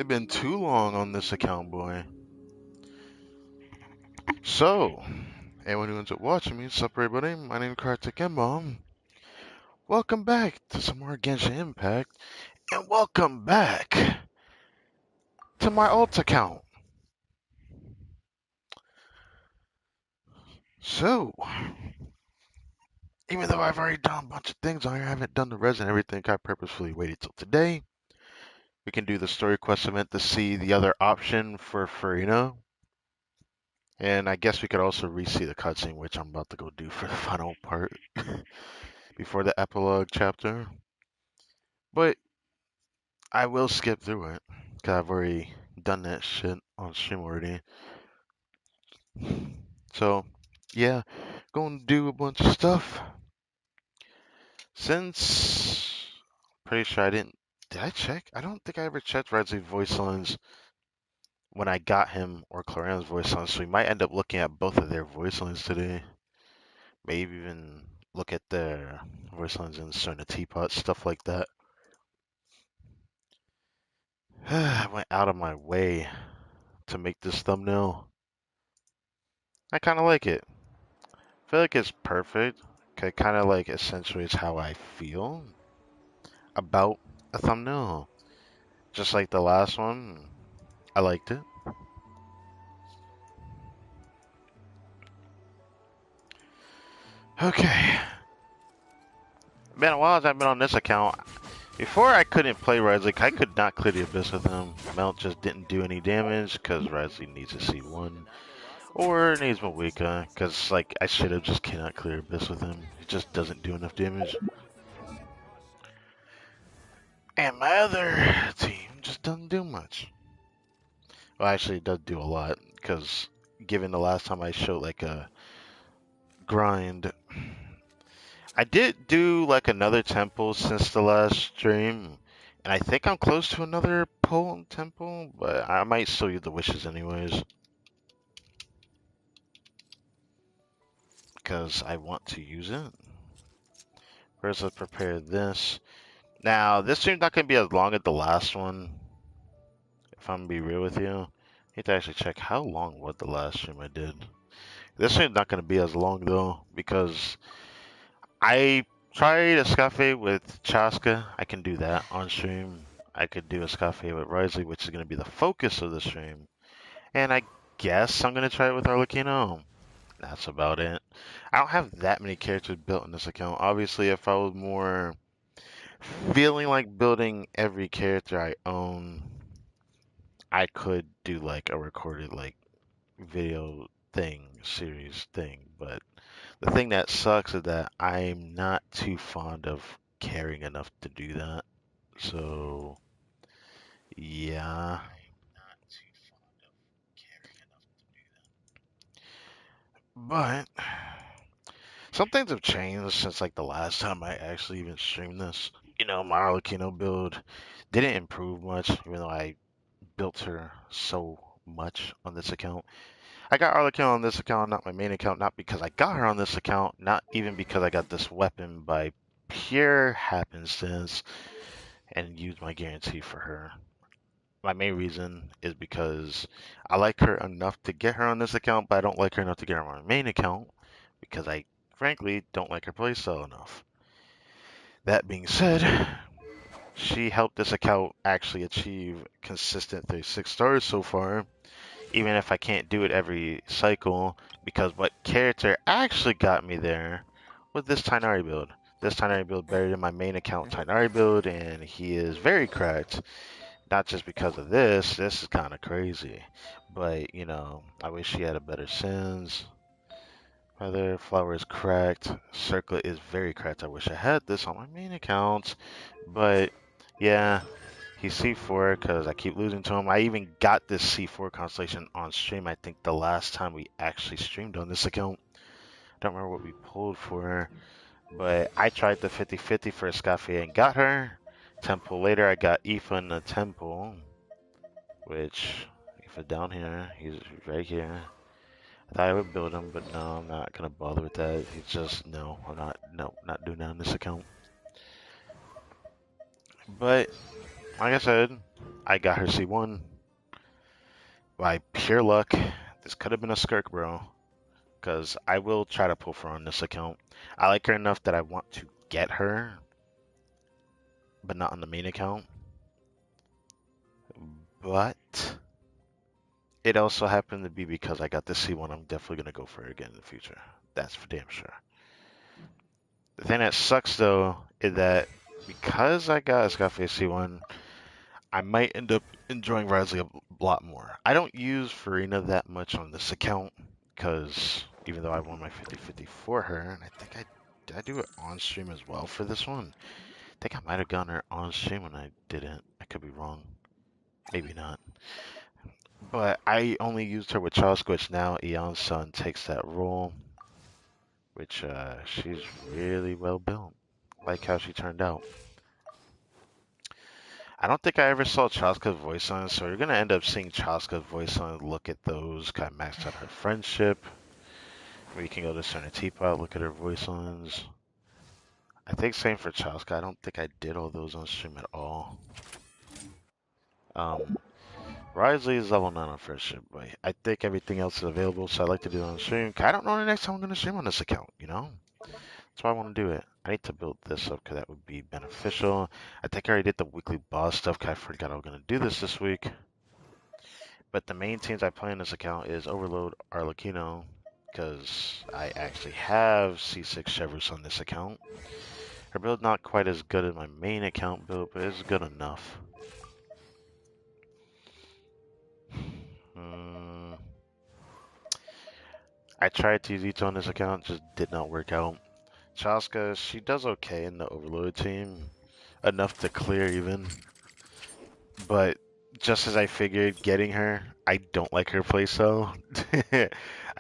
It's been too long on this account, boy. So, anyone who ends up watching me, sup everybody, my name is Kartik Mbom. Welcome back to some more Genshin Impact, and welcome back to my alt account. So, even though I've already done a bunch of things on here, I haven't done the res and everything, I purposefully waited till today. We can do the story quest event to see the other option for Farina. And I guess we could also re-see the cutscene, which I'm about to go do for the final part before the epilogue chapter. But I will skip through it because I've already done that shit on stream already. So, yeah, going to do a bunch of stuff. Since pretty sure I didn't. Did I check? I don't think I ever checked Redsley's voice lines when I got him or Claren's voice lines, so we might end up looking at both of their voice lines today. Maybe even look at their voice lines in certain teapot, stuff like that. I went out of my way to make this thumbnail. I kind of like it. I feel like it's perfect. It kind of like accentuates how I feel about a thumbnail. Just like the last one, I liked it. Okay. Been a while since I've been on this account. Before I couldn't play Resley, I could not clear the Abyss with him. Melt just didn't do any damage because Resley needs a C1. Or needs Mawika, because like I should have just cannot clear Abyss with him. He just doesn't do enough damage. And my other team just doesn't do much. Well, actually, it does do a lot, because given the last time I showed like a grind, I did do like another temple since the last stream, and I think I'm close to another poem temple, but I might still use the wishes anyways, because I want to use it. First, let's prepare this. Now, this stream's not going to be as long as the last one, if I'm going to be real with you. I need to actually check how long was the last stream I did. This stream's not going to be as long, though, because I tried Escoffier with Chaska. I can do that on stream. I could do Escoffier with Risley, which is going to be the focus of the stream. And I guess I'm going to try it with Arlecchino. That's about it. I don't have that many characters built in this account. Obviously, if I was more feeling like building every character I own, I could do like a recorded like video thing, series thing, but the thing that sucks is that I'm not too fond of caring enough to do that. So, yeah. But some things have changed since like the last time I actually even streamed this. My Arlecchino build didn't improve much, even though I built her so much on this account. I got Arlecchino on this account, not my main account, not because I got her on this account, not even because I got this weapon by pure happenstance and used my guarantee for her. My main reason is because I like her enough to get her on this account, but I don't like her enough to get her on my main account because I frankly don't like her playstyle enough. That being said, she helped this account actually achieve consistent 36 stars so far, even if I can't do it every cycle, because what character actually got me there was this Tighnari build. This Tighnari build buried in my main account Tighnari build, and he is very cracked. Not just because of this is kind of crazy, but I wish he had a better Sins. Feather Flower is cracked. Circlet is very cracked. I wish I had this on my main account, but yeah, he's C4 because I keep losing to him. I even got this C4 constellation on stream. I think the last time we actually streamed on this account. Don't remember what we pulled for her, but I tried the 50-50 for Escoffier and got her. Temple later, I got Aoife in the temple, which Aoife down here. He's right here. I thought I would build him, but no, I'm not gonna bother with that. It's just no, I'm not. No, not doing that on this account. But like I said, I got her C1 by pure luck. This could have been a skirk, bro. Because I will try to pull for her on this account. I like her enough that I want to get her, but not on the main account. But it also happened to be because I got the C1, I'm definitely going to go for her again in the future. That's for damn sure. The thing that sucks, though, is that because I got Escoffier C1, I might end up enjoying Risley a lot more. I don't use Farina that much on this account because even though I won my 50-50 for her, and I think did I do it on stream as well for this one? I think I might have gotten her on stream when I didn't. I could be wrong. Maybe not. But I only used her with Charles, which now Eon's son takes that role, which she's really well built. Like how she turned out. I don't think I ever saw Chaska's voice on, so you're gonna end up seeing Chaska's voice on. Look at those, kind of maxed out her friendship. Where you can go to Certain Teapot, look at her voice ons. I think same for Chaska. I don't think I did all those on stream at all. Um, Risley is level 9 on friendship, but I think everything else is available, so I like to do it on stream. I don't know the next time I'm gonna stream on this account, you know? That's why I want to do it. I need to build this up because that would be beneficial. I think I already did the weekly boss stuff because I forgot I was going to do this week. But the main teams I play on this account is Overload, Arlecchino, because I actually have C6 Chevrus on this account. Her build not quite as good as my main account build, but it's good enough. I tried to use Ito on this account, just did not work out. Chaska, she does okay in the Overload team, enough to clear even. But just as I figured getting her, I don't like her playstyle.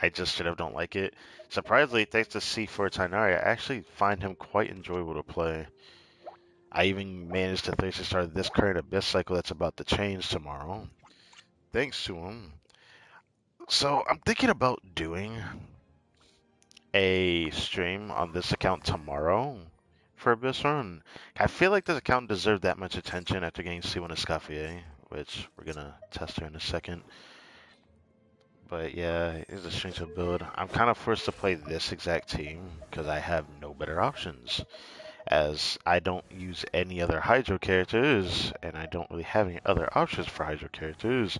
I just straight up don't like it. Surprisingly, thanks to C4 Tainari, I actually find him quite enjoyable to play. I even managed to Thursday start this current Abyss cycle that's about to change tomorrow. Thanks to him. So I'm thinking about doing a stream on this account tomorrow for Abyss Run. I feel like this account deserved that much attention after getting C1 Escoffier, which we're gonna test her in a second. But yeah, it's a strange build. I'm kind of forced to play this exact team because I have no better options, as I don't use any other Hydro characters, and I don't really have any other options for Hydro characters.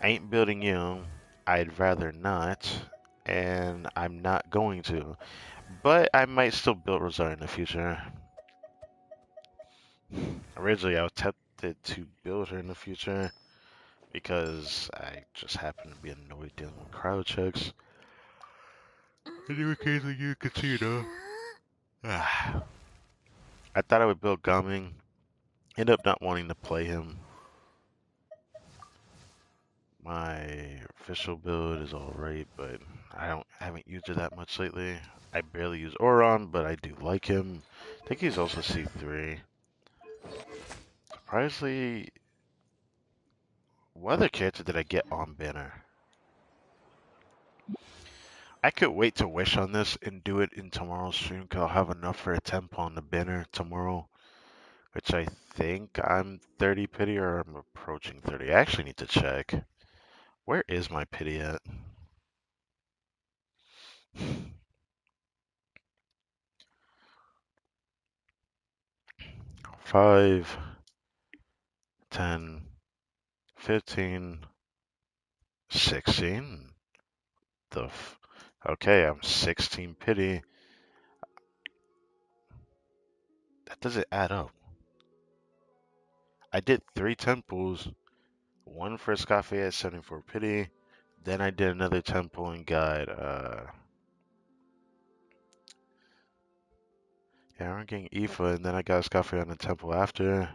I ain't building you. I'd rather not, and I'm not going to. But I might still build Rosaria in the future. Originally, I was tempted to build her in the future because I just happen to be annoyed dealing with crowd checks. And you occasionally get casino. I thought I would build Gumming. End up not wanting to play him. My official build is alright, but I haven't used it that much lately. I barely use Oron, but I do like him. I think he's also C3. Surprisingly, what other character did I get on banner? I could wait to wish on this and do it in tomorrow's stream because I'll have enough for a temp on the banner tomorrow, which I think I'm 30 pity or I'm approaching 30. I actually need to check. Where is my pity at? 5, 10, 15, 16. Okay, I'm 16 pity. That doesn't add up. I did 3 temples, one for Escoffier at 74 pity. Then I did another temple and got yeah, I'm getting Aoife, and then I got Escoffier on the temple after.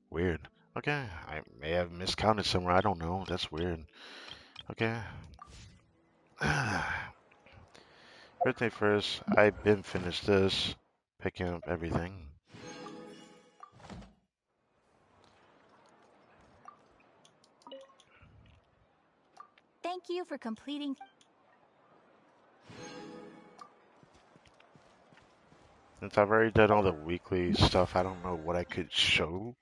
Weird. Okay, I may have miscounted somewhere. I don't know. That's weird. Okay. Birthday first. I've been finished this, picking up everything. Thank you for completing. Since I've already done all the weekly stuff, I don't know what I could show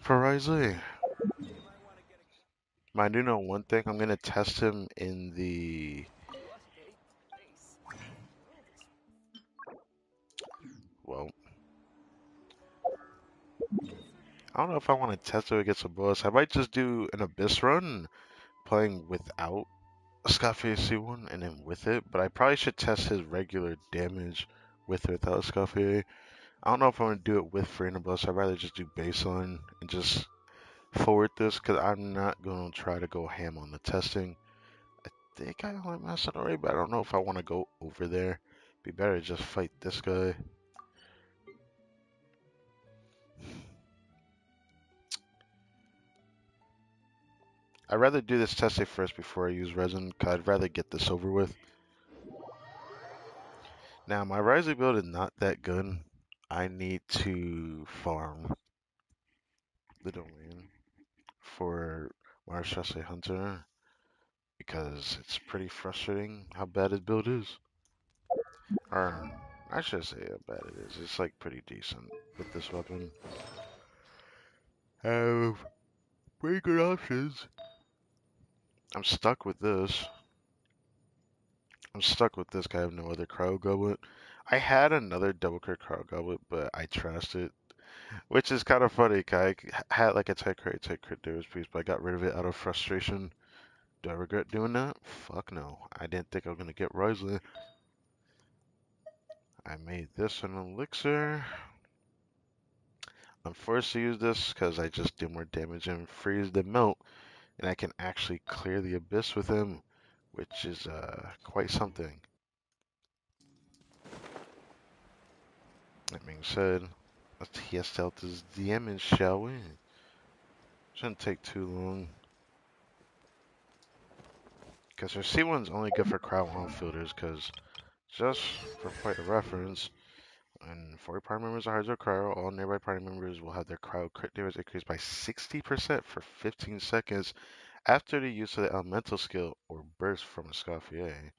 for Risley. I do know one thing. I'm gonna test him in the well. I don't know if I want to test it against a boss. I might just do an Abyss run playing without Escoffier C1 and then with it, but I probably should test his regular damage with or without Escoffier. I don't know if I'm gonna do it with Farina Bus. I'd rather just do baseline and just forward this because I'm not gonna try to go ham on the testing. I think I only mastered already, but I don't know if I want to go over there. Be better to just fight this guy. I'd rather do this testing first before I use resin, cause I'd rather get this over with. Now, my Rising build is not that good. I need to farm the domain for Marshall Hunter because it's pretty frustrating how bad his build is. Or, I should say how bad it is. It's like pretty decent with this weapon. I have pretty good options. I'm stuck with this. I'm stuck with this guy. I have no other cryo goblet. I had another double crit cryo goblet, but I trashed it. Which is kind of funny, 'cause I had like a tight crit damage piece, but I got rid of it out of frustration. Do I regret doing that? Fuck no. I didn't think I was gonna get Risley. I made this an elixir. I'm forced to use this because I just do more damage and freeze the melt, and I can actually clear the abyss with him, which is quite something. That being said, let's test out this damage, shall we? Shouldn't take too long. Because her C1's only good for crowd on filters, because just for point of reference, when 40 party members are hydro cryo, all nearby party members will have their cryo crit damage increased by 60% for 15 seconds after the use of the elemental skill or burst from a Escoffier,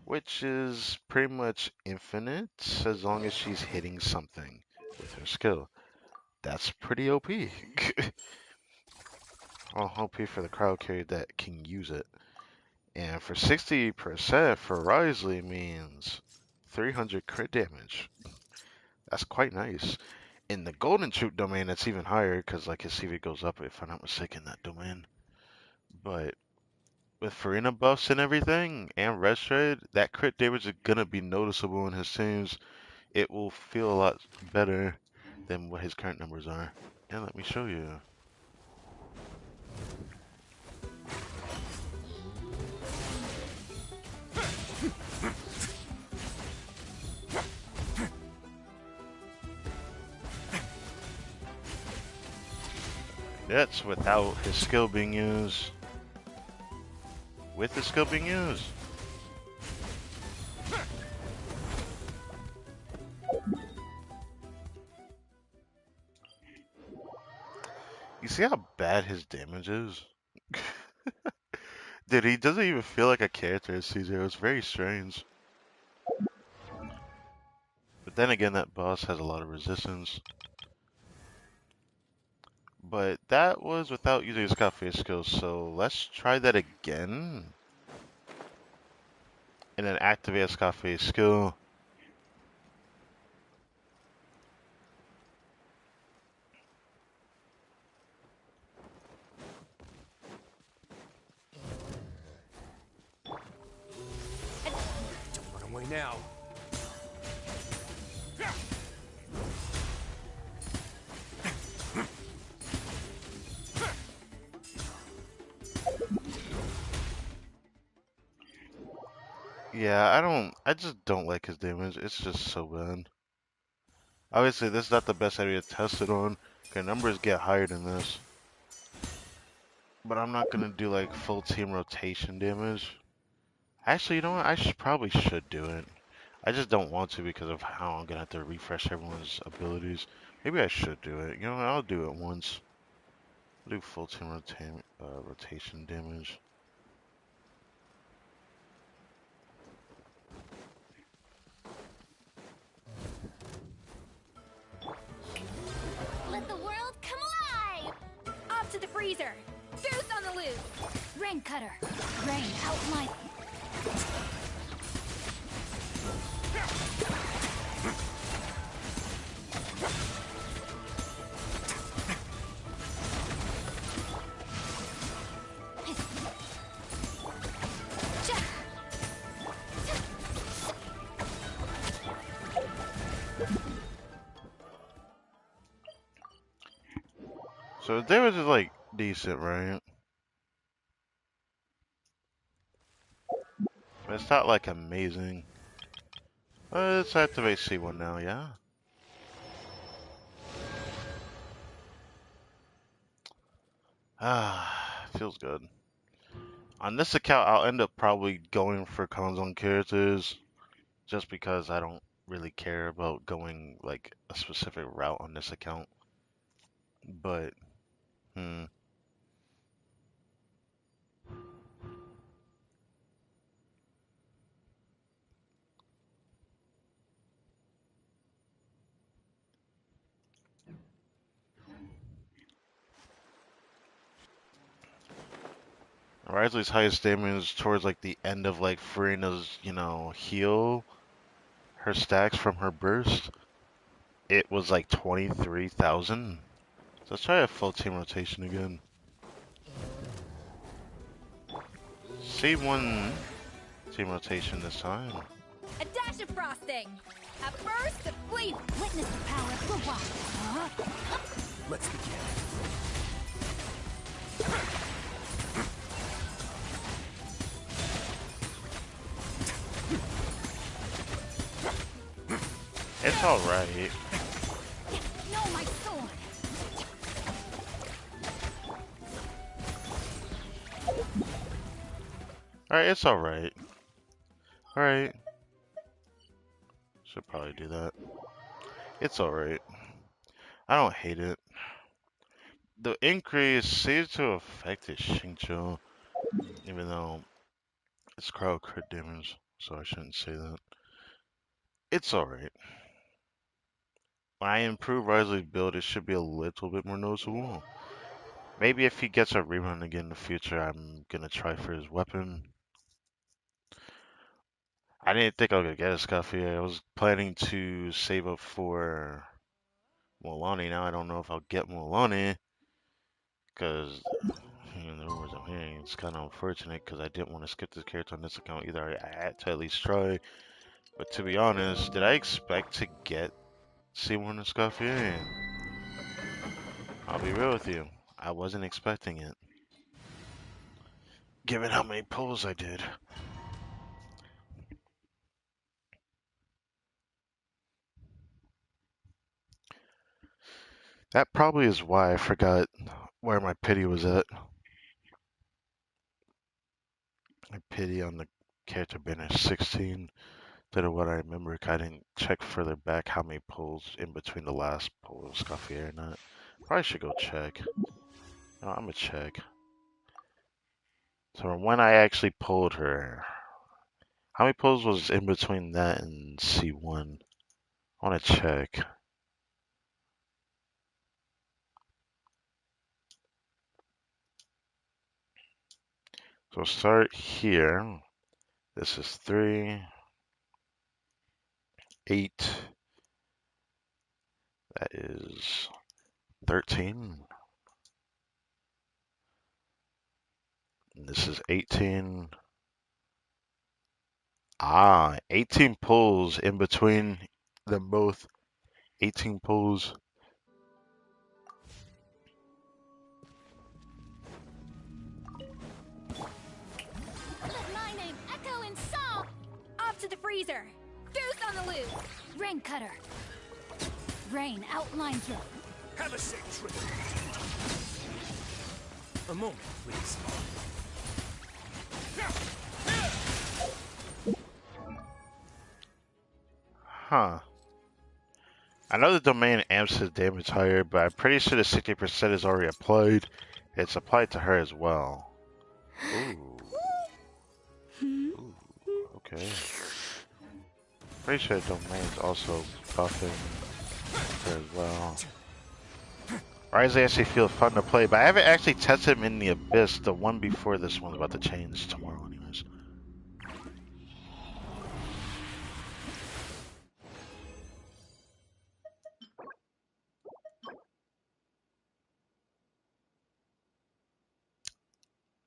which is pretty much infinite as long as she's hitting something with her skill. That's pretty OP. Well, OP for the cryo carry that can use it. And for 60% for Risley means 300 crit damage. That's quite nice. In the Golden Troop domain, that's even higher because like his CV goes up if I'm not mistaken that domain. But with Farina buffs and everything and Red Shred, that crit damage is gonna be noticeable in his teams. It will feel a lot better than what his current numbers are. And let me show you. That's without his skill being used. With his skill being used. You see how bad his damage is? Dude, he doesn't even feel like a character as C0. It's very strange. But then again, that boss has a lot of resistance. But that was without using his Escoffier skills, so let's try that again. And then activate Escoffier skill. Don't run away now. Yeah, I just don't like his damage. It's just so bad. Obviously, this is not the best area to test it on. Okay, numbers get higher than this. But I'm not gonna do like full team rotation damage. Actually, you know what? Probably should do it. I just don't want to because of how I'm gonna have to refresh everyone's abilities. Maybe I should do it. You know what? I'll do it once. I'll do full team rotation damage. to the freezer. Goose on the loose. Rain cutter. Rain outline. So they were just like decent, right? It's not like amazing. Let's activate C1 now, yeah? Ah, feels good. On this account, I'll end up probably going for console characters just because I don't really care about going like a specific route on this account. But, hmm. Risley's highest damage towards like the end of like Farina's, heal her stacks from her burst. It was like 23,000. So let's try a full team rotation again. C1 team rotation this time. A dash of frosting. A burst of flavor. Witness the power of the wild. Let's begin. It's alright. No, my sword. Alright, it's alright. Alright. Should probably do that. It's alright. I don't hate it. The increase seems to affect his Xingqiu, even though it's crowd crit damage, so I shouldn't say that. It's alright. When I improve Risley's build, it should be a little bit more noticeable. Maybe if he gets a rerun again in the future, I'm gonna try for his weapon. I didn't think I was gonna get Escoffier. I was planning to save up for Mualani. Now I don't know if I'll get Mualani because the rumors I'm hearing, it's kind of unfortunate because I didn't want to skip this character on this account either. I had to at least try. But to be honest, did I expect to get C1 Escoffier? I'll be real with you. I wasn't expecting it. Given how many pulls I did. That probably is why I forgot where my pity was at. My pity on the character banner 16. Instead of what I remember, I didn't check further back how many pulls in between the last pull of Escoffier or not. Probably should go check. No, I'm gonna check. So when I actually pulled her, how many pulls was in between that and C1? I wanna check. So start here. This is 3, 8. That is 13. And this is 18. 18 pulls in between them both. 18 pulls. Let my name echo in song. Off to the freezer. Goose on the loose. Rain cutter. Rain outline through. Have a safe trip. A moment, please. Huh. I know the domain amps his damage higher, but I'm pretty sure the 60% is already applied. It's applied to her as well. Ooh. Ooh. Okay. Pretty sure the domain's also buffing her as well. Rise actually feels fun to play, but I haven't actually tested him in the Abyss. The one before this one's about to change tomorrow, anyways.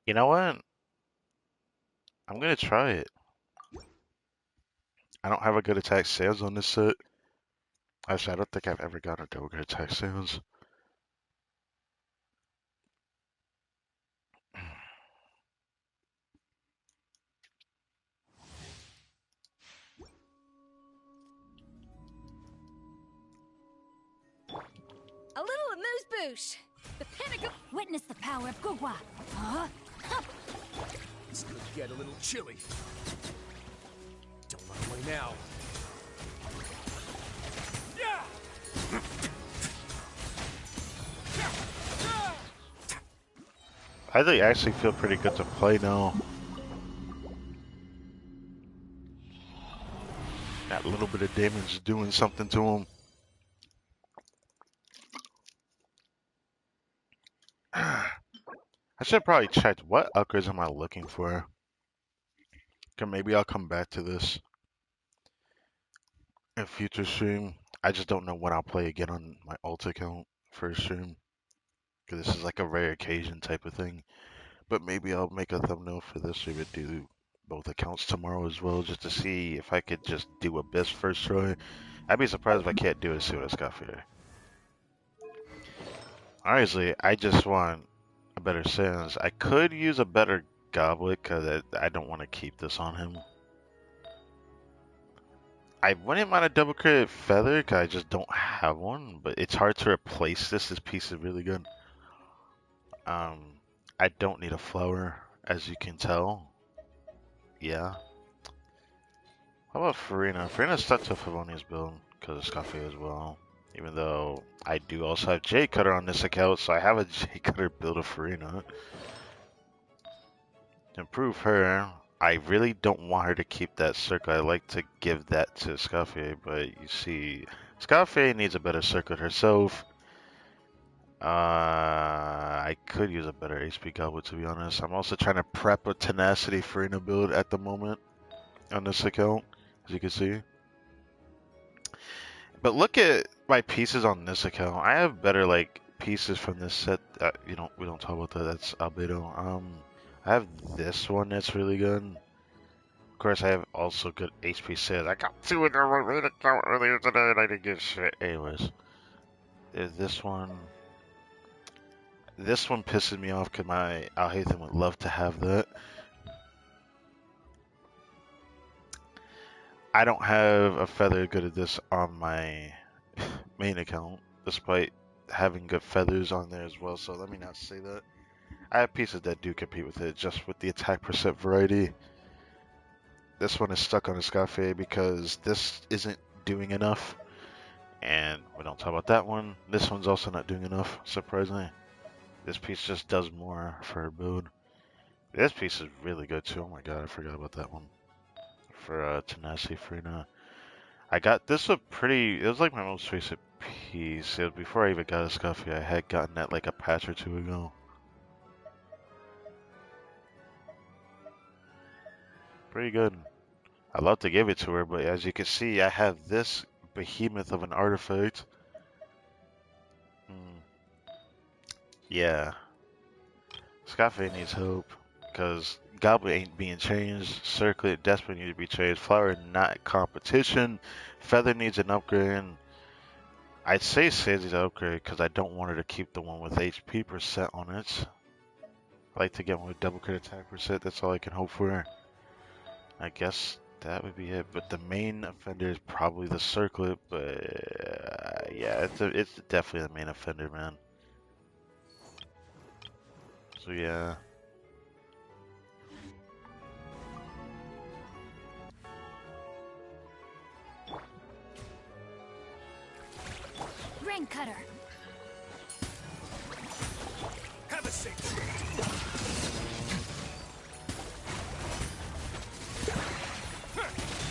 You know what? I'm gonna try it. I don't have a good attack sales on this set. Actually, I don't think I've ever gotten a double good attack sales. A little amuse-bouche. The pinnacle. Witness the power of Gugwa. Huh? This could get a little chilly. Don't run away now. Yeah! I think I actually feel pretty good to play now. That little bit of damage is doing something to him. I should probably check what upgrades am I looking for. Okay, maybe I'll come back to this in future stream. I just don't know when I'll play again on my alt account for a stream. Because this is like a rare occasion type of thing. But maybe I'll make a thumbnail for this stream and do both accounts tomorrow as well, just to see if I could just do Abyss first try. I'd be surprised if I can't do it, see what Escoffier. Honestly, I just want a better sense. I could use a better goblet because I don't want to keep this on him. I wouldn't mind a double crit feather because I just don't have one, but it's hard to replace this. This piece is really good. I don't need a flower, as you can tell. Yeah. How about Farina? Farina's stuck to Favonia's build because of Escoffier as well. Even though I do also have J Cutter on this account, so I have a J Cutter build of Farina. To improve her, I really don't want her to keep that circle. I like to give that to Escoffier, but you see, Escoffier needs a better circuit herself. I could use a better HP Goblet, to be honest. I'm also trying to prep a Tenacity Farina build at the moment on this account, as you can see. But look at my pieces on this account. I have better like pieces from this set. We don't talk about that. That's Albedo. I have this one that's really good. Of course, I have also good HP sales. I got two in my main account earlier today, and I didn't get shit. Anyways, there's this one. This one pisses me off because my Alhaitham would love to have that. I don't have a feather good at this on my main account, despite having good feathers on there as well, so let me not say that. I have pieces that do compete with it, just with the attack percent variety. This one is stuck on Escoffier because this isn't doing enough, and we don't talk about that one. This one's also not doing enough, surprisingly. This piece just does more for her build. This piece is really good too. Oh my god, I forgot about that one. For Tenacity Farina. I got this it was like my most recent piece. It was before I even got Escoffier. I had gotten that like a patch or two ago. Pretty good. I'd love to give it to her, but as you can see, I have this behemoth of an artifact. Yeah. Escoffier needs hope, because Goblet ain't being changed. Circlet desperately needs to be changed. Flower not competition. Feather needs an upgrade. I'd say Sandy's an upgrade because I don't want her to keep the one with HP percent on it. I like to get one with double crit attack percent. That's all I can hope for. I guess that would be it. But the main offender is probably the circlet. But yeah, it's definitely the main offender, man. So yeah. Rain cutter. Have a safe trip.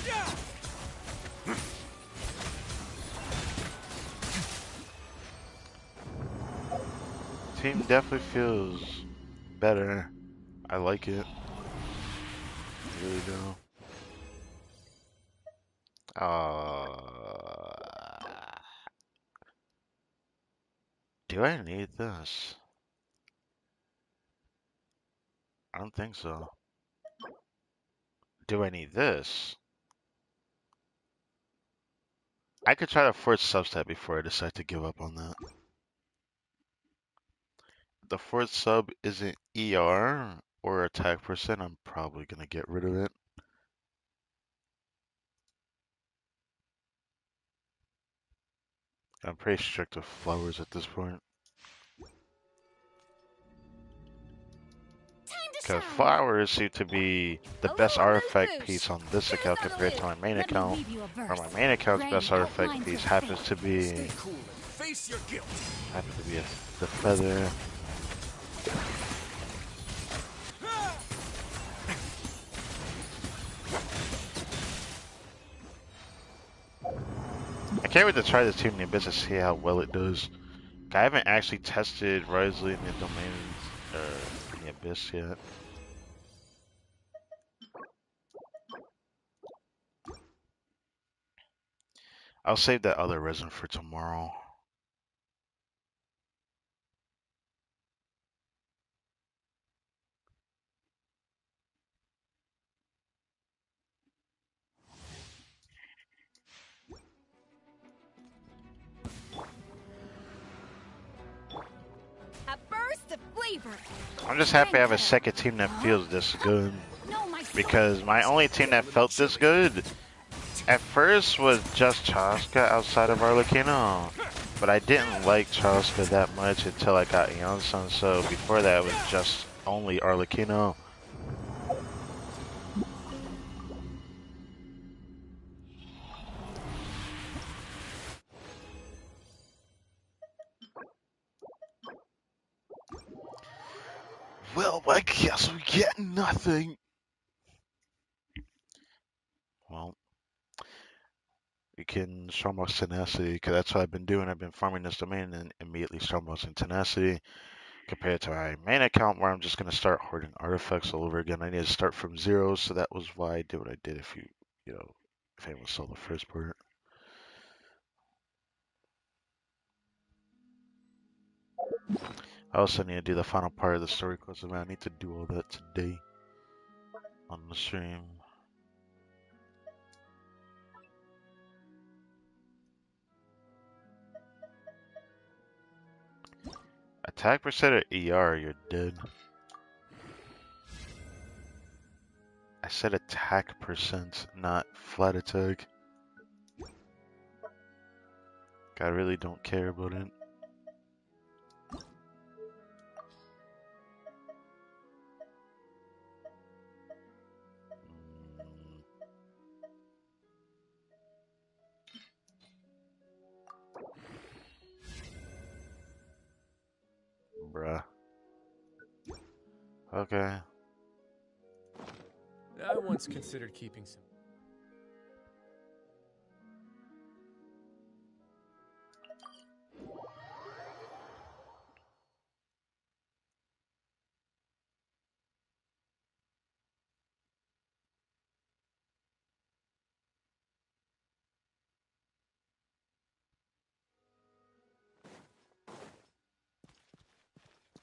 Yeah! Team definitely feels better. I like it. I really do. Do I need this? I don't think so. Do I need this? I could try to force substat before I decide to give up on that. The fourth sub isn't ER or attack percent. I'm probably gonna get rid of it. I'm pretty strict with flowers at this point. Time to Because shine. flowers seem to be the A best little loose artifact piece boost. on this Boost account on the compared to loop. my main Let me account. leave you a Or verse. my main account's Rain best artifact outlines piece your happens fate. to Stay be cool and face your guilt. the feather. I can't wait to try this Team in the Abyss to see how well it does. I haven't actually tested Risley in the domains in the Abyss yet. I'll save that other resin for tomorrow. A burst of flavor. I'm just happy I Rain have a cutter. second team that Huh? feels this good. No, my sword. Because my only team Get a that little felt this chilly. good at first was just Chaska outside of Arlecchino. But I didn't like Chaska that much until I got Yonsun, so before that it was just only Arlecchino. Well, I guess we get nothing. Well, we can Stormbox Tenacity, because that's what I've been doing. I've been farming this domain and immediately Stormbox Tenacity. Compared to my main account where I'm just going to start hoarding artifacts all over again. I need to start from zero, so that was why I did what I did if anyone saw the first part. I also need to do the final part of the story quest event. I need to do all that today on the stream. Attack percent or ER, you're dead. I said attack percent, not flat attack. I really don't care about it. Bruh. Okay. I once considered keeping some.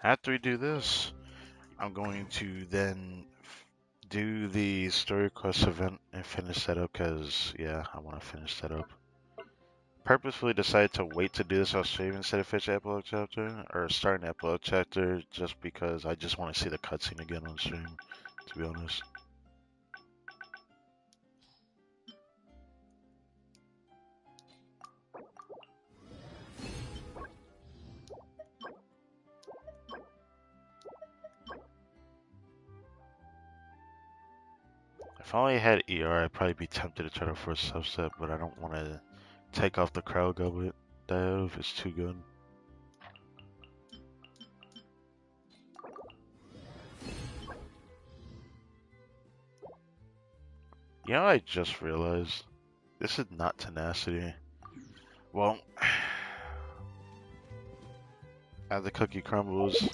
After we do this, I'm going to then do the story quest event and finish that up because, yeah, I want to finish that up. Purposefully decided to wait to do this on stream instead of finish epilogue chapter or start an epilogue chapter just because I just want to see the cutscene again on stream, to be honest. If I only had ER, I'd probably be tempted to try to force subset, but I don't want to take off the crowd goblet dive. It's too good. You know, I just realized this is not tenacity. Well, as the cookie crumbles.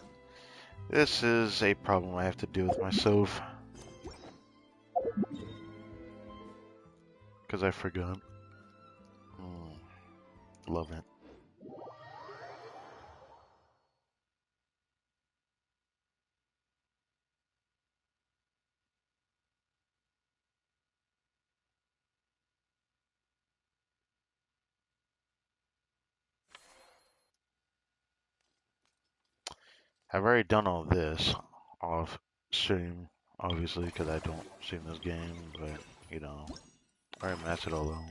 This is a problem I have to deal with myself. Because I forgot. Love it. I've already done all this off stream, obviously, because I don't stream this game, but, you know, I already matched it all out.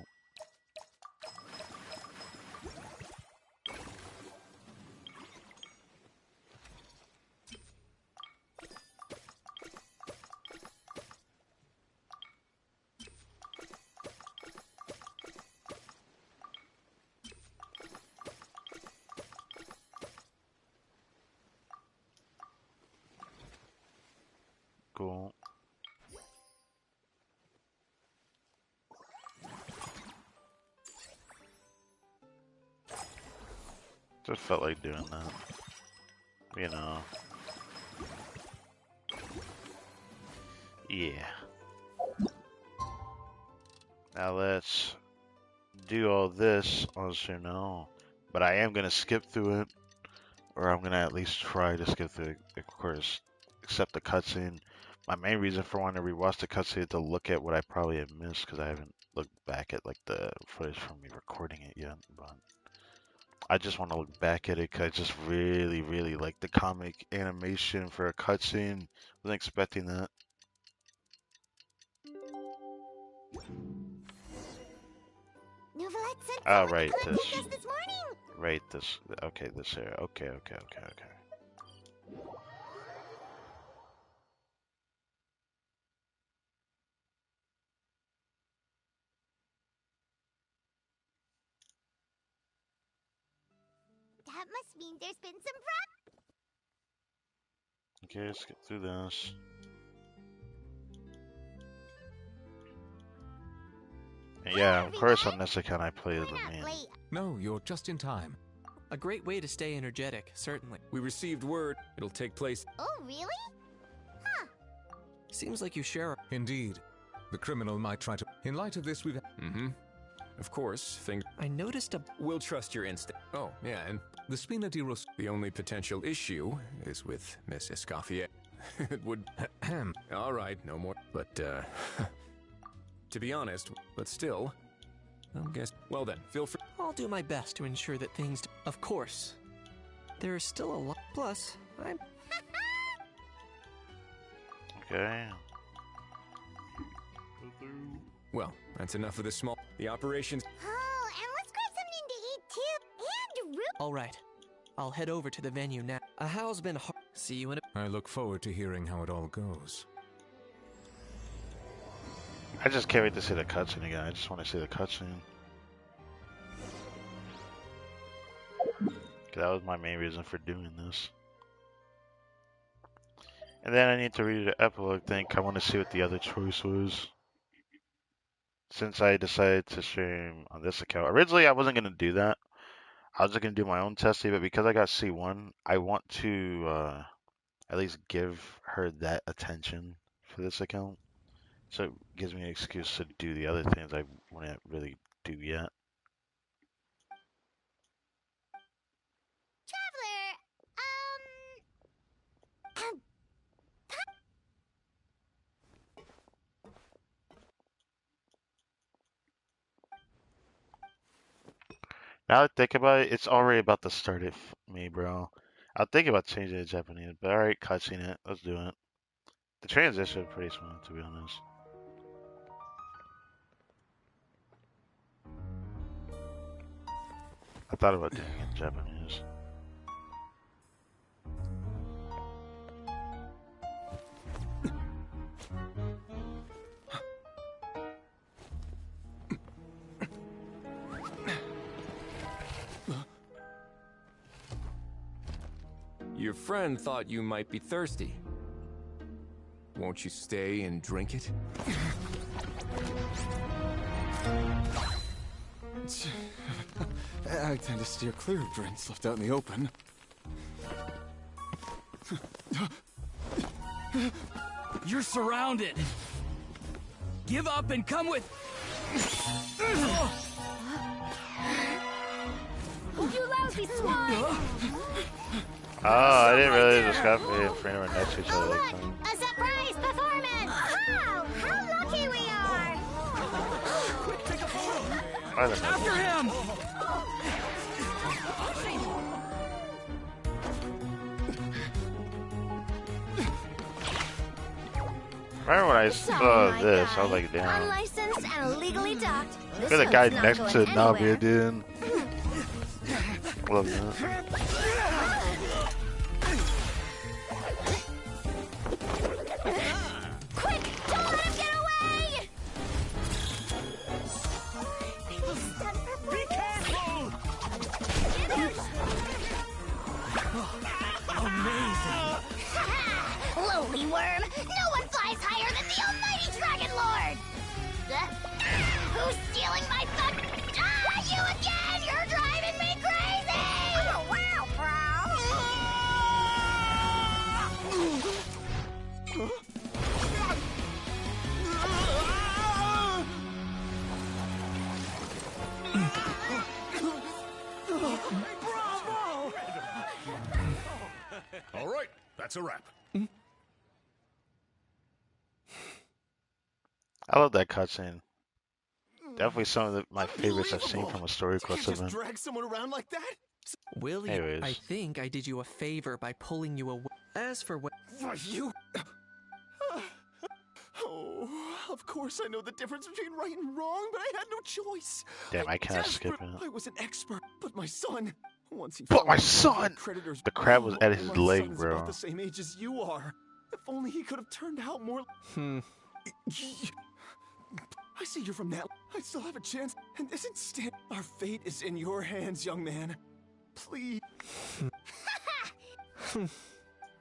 Cool. Just felt like doing that. You know. Yeah. Now let's do all this on stream now. But I am going to skip through it. Or I'm going to at least try to skip through it, of course. Except the cutscene. My main reason for wanting to rewatch the cutscene is to look at what I probably have missed. Because I haven't looked back at like the footage from me recording it yet. But I just want to look back at it because I just really, really like the comic animation for a cutscene. Wasn't expecting that. Novelette sent I'll someone to write collect this. his guest this morning. Write this. Okay, this here. Okay. That must mean there's been some Okay, let's get through this. And yeah, of course on this account I play as the main. No, you're just in time. A great way to stay energetic, certainly. We received word it'll take place. Oh, really? Seems like you share. Indeed. The criminal might try to. In light of this, we've. Of course, I noticed a. We'll trust your instinct. Oh, yeah, and the Spina di Ros. The only potential issue is with Miss Escoffier. It would. All right, no more. But, to be honest, but still, I guess. Well then, feel free. I'll do my best to ensure that things. Of course. There is still a lot. Plus, I'm. Okay. Well, that's enough of the small. The operations. Oh, and let's grab something to eat too. And root. All right. I'll head over to the venue now. A how's been hard. See you in a. I look forward to hearing how it all goes. I just can't wait to see the cutscene again. I just want to see the cutscene. That was my main reason for doing this. And then I need to read the epilogue thing. I want to see what the other choice was. Since I decided to stream on this account. Originally, I wasn't going to do that. I was just going to do my own testing, but because I got C1, I want to at least give her that attention for this account. So it gives me an excuse to do the other things I wouldn't really do yet. Traveler, Now I think about it, it's already about to start it for me, bro. I'll think about changing it to Japanese, but alright, cutscene it. Let's do it. The transition is pretty smooth, to be honest. I thought about doing it in Japanese. Your friend thought you might be thirsty. Won't you stay and drink it? I tend to steer clear of drinks left out in the open. You're surrounded. Give up and come with. You lousy swine! Oh, I didn't realize Escoffier and Frame were next to each other like that. A surprise performance! Wow! How lucky we are! I don't know. After him! Remember when I saw this, I was like, damn. Unlicensed and illegally docked. Look at the guy next to Navi, dude. Love that. Quick! Don't let him get away! Be careful! Amazing! Lowly worm! No one flies higher than the almighty Dragon Lord! Who's stealing my thunder? Ah, you again! You're driving me crazy! Oh, wow, All right, that's a wrap. I love that cutscene. Definitely some of my favorites I've seen from a story You can't quest just event. drag someone around like that? Willie, Anyways. I think I did you a favor by pulling you away. As for what... For you? Oh, of course I know the difference between right and wrong, but I had no choice. Damn, I can't skip Desperate. it. I was an expert, but my son, once he But found my out son! creditors, The crab was at his my leg, son is bro. about the same age as you are. If only he could have turned out more. I see you're from that. I still have a chance, and this instant, our fate is in your hands, young man. Please.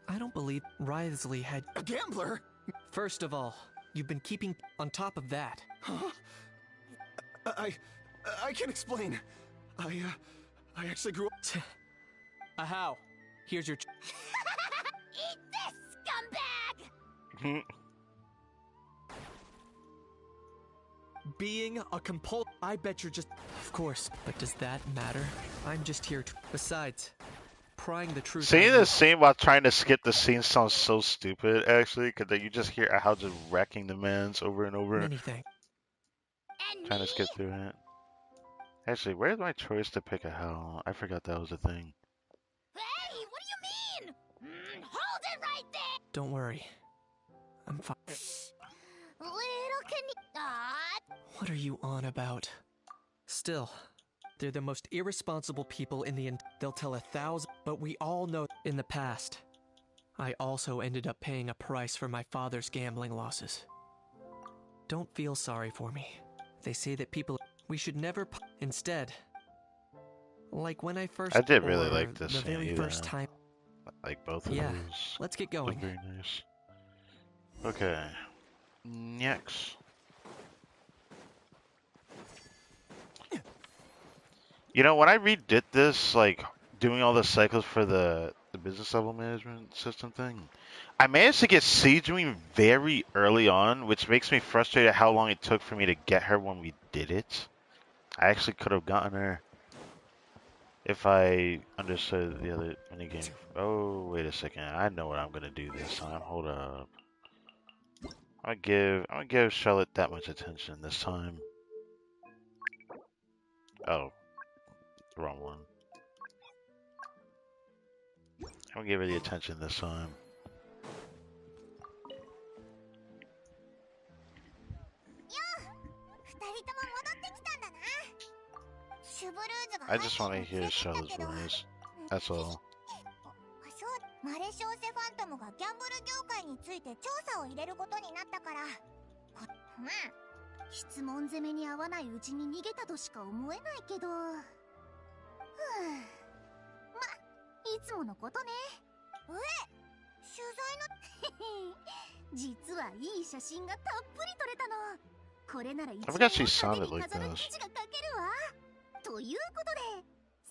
I don't believe Wriothesley had... A gambler? First of all, you've been keeping on top of that. Huh? I can explain. I actually grew up. How? Here's your... Eat this, scumbag! Being a I bet you're just... Of course, but does that matter? I'm just here to... Besides, prying the truth... Seeing out of the scene while trying to skip the scene sounds so stupid, actually, because you just hear how just wrecking the mans over and over, anything. And trying to me? skip through it. Actually, where's my choice to pick a hell? I forgot that was a thing. Hey, what do you mean? Hold it right there! Don't worry. I'm fine. Little Aw, What are you on about? Still, they're the most irresponsible people in the they'll tell 1,000, but we all know in the past. I also ended up paying a price for my father's gambling losses. Don't feel sorry for me. They say that people we should never instead. Like when I first I did really or like this the scene, very either. first time. Like both of Yeah, those. let's get Look going. very nice. Okay. Next. You know, when I redid this, like, doing all the cycles for the business level management system thing, I managed to get Siegewing very early on, which makes me frustrated how long it took for me to get her when we did it. I actually could have gotten her if I understood the other minigame. Oh, wait a second. I know what I'm going to do this time. Hold up. I'm gonna give Charlotte that much attention this time. Oh, wrong one. I'm gonna give her the attention this time. I just want to hear Charlotte's voice. That's all. マレショーセファントムがギャンブル業界について調査を入れることになったから、まあ質問攻めに合わないうちに逃げたとしか思えないけど、まいつものことね。取材の実はいい写真がたっぷり撮れたの。これなら一 I 年 forgot she の sounded 旅に like 飾る this. 記事が書けるわ。ということで、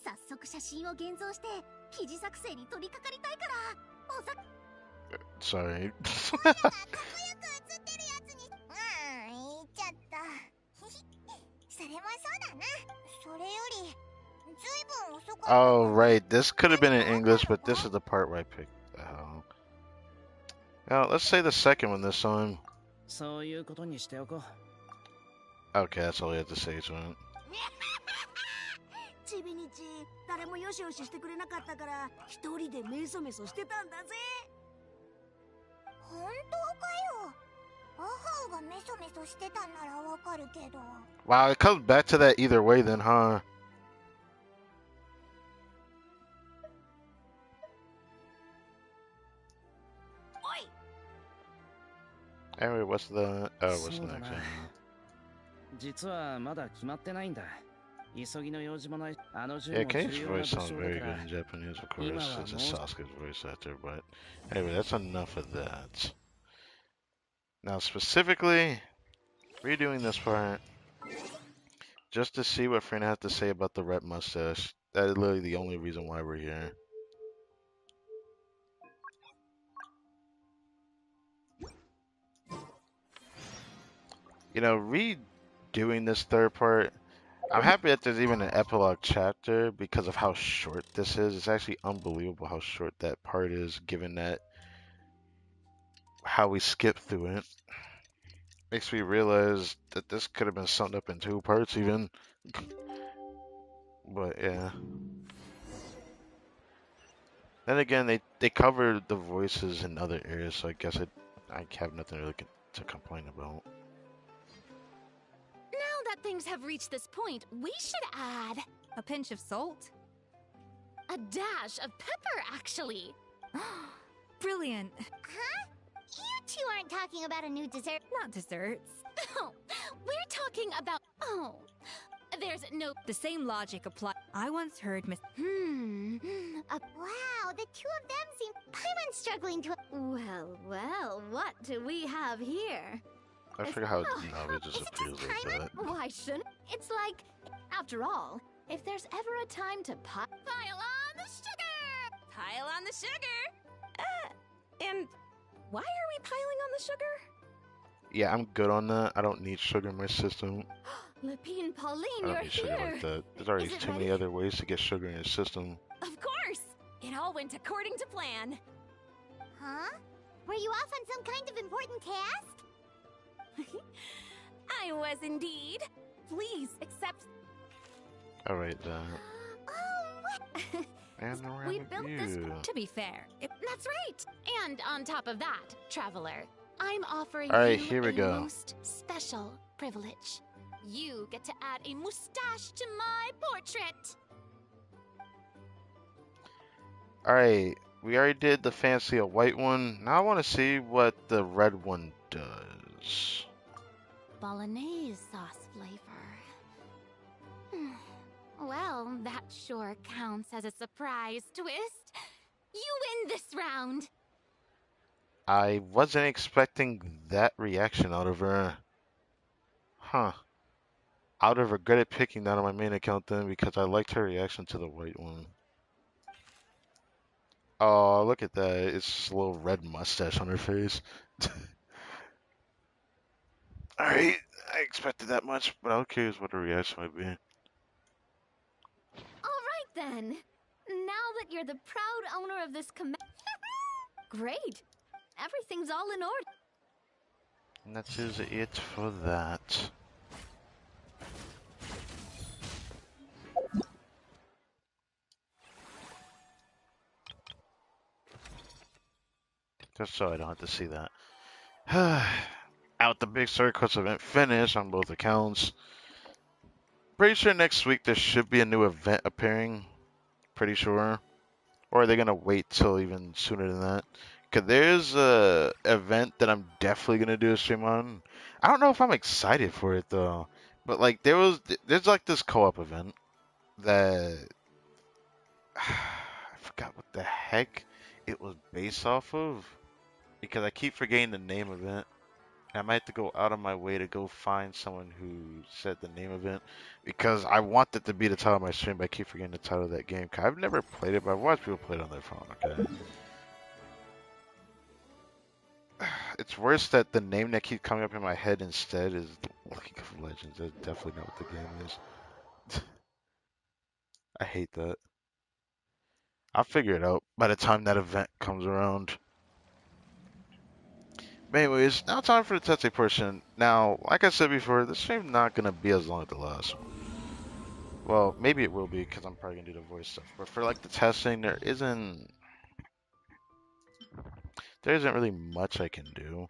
早速写真を現像して記事作成に取り掛かりたいから、おさ。sorry. 言っちゃった。それもそうだな。それより、ずいぶん遅かったから。Oh, right. This could have been in English, but this is the part where I picked. Now, let's say the second one this time. そういうことにしておこう。 Okay, that's all you have to say to it. ちびにち、誰もよしよししてくれなかったから、一人でメソメソしてたんだぜ。本当かよ。アハウがメソメソしてたんならわかるけど。Wow, it comes back to that either way then, huh? Anyway, what's the... Oh, what's the next one? 実はまだ決まってないんだ。急ぎの用事もない。あの銃 Yeah, も Kane's 重要な voice 武 sounds 将だ very か good ら。 in Japanese, of course. Ima It's wa just mo- Sasuke's voice actor, but anyway, that's enough of that. Now, specifically, redoing this part, just to see what Frina has to say about the red mustache. That is literally the only reason why we're here. You know, redoing this third part, I'm happy that there's even an epilogue chapter because of how short this is. It's actually unbelievable how short that part is, given that how we skip through it. Makes me realize that this could have been summed up in 2 parts even. But yeah. Then again, they covered the voices in other areas, so I guess I have nothing really to complain about. Now that things have reached this point, we should add A pinch of salt? a dash of pepper, actually. Brilliant. Huh? You two aren't talking about a new dessert. Not desserts. Oh, we're talking about. Oh, there's no. The same logic applies. I once heard Miss. Wow, the two of them seem. Paimon's struggling to. Well, what do we have here? I forget how Navi just is it appears just like that. Why shouldn't? It's like, after all, if there's ever a time to pile on the sugar! Pile on the sugar! And why are we piling on the sugar? Yeah, I'm good on that. I don't need sugar in my system. Lepine Pauline, I you're don't need sugar here! like that. There's already Is it too many ready? other ways to get sugar in your system. Of course! It all went according to plan. Huh? Were you off on some kind of important task? I was indeed. Please accept. Alright, Oh, and We around built this. you. To be fair, That's right! And on top of that, traveler, I'm offering All right, you here we a go. most special privilege. You get to add a mustache to my portrait! Alright, we already did the fancy a white one. Now I want to see what the red one does. Bolognese sauce flavor. Well, that sure counts as a surprise twist. You win this round! I wasn't expecting that reaction out of her. Huh. I would have regretted picking that on my main account then because I liked her reaction to the white one. Oh, look at that. It's just a little red mustache on her face. Alright, I expected that much, but I'm curious what the reaction might be. Alright then! Now that you're the proud owner of this Great! Everything's all in order. And that is it for that. Just so I don't have to see that. Out the big circus event finish on both accounts. Pretty sure next week there should be a new event appearing. Pretty sure. Or are they gonna wait till even sooner than that? Cause there's a event that I'm definitely gonna do a stream on. I don't know if I'm excited for it though. But like there's like this co-op event that I forgot what the heck it was based off of. Because I keep forgetting the name of it. I might have to go out of my way to go find someone who said the name of it. Because I want it to be the title of my stream, but I keep forgetting the title of that game. Cause I've never played it, but I've watched people play it on their phone, okay? it's worse that the name that keeps coming up in my head instead is League of Legends. That's definitely not what the game is. I hate that. I'll figure it out by the time that event comes around. But anyways, now time for the testing portion. Now, like I said before, this stream's not gonna be as long as the last one. Well, maybe it will be because I'm probably gonna do the voice stuff. But for like the testing, there isn't really much I can do.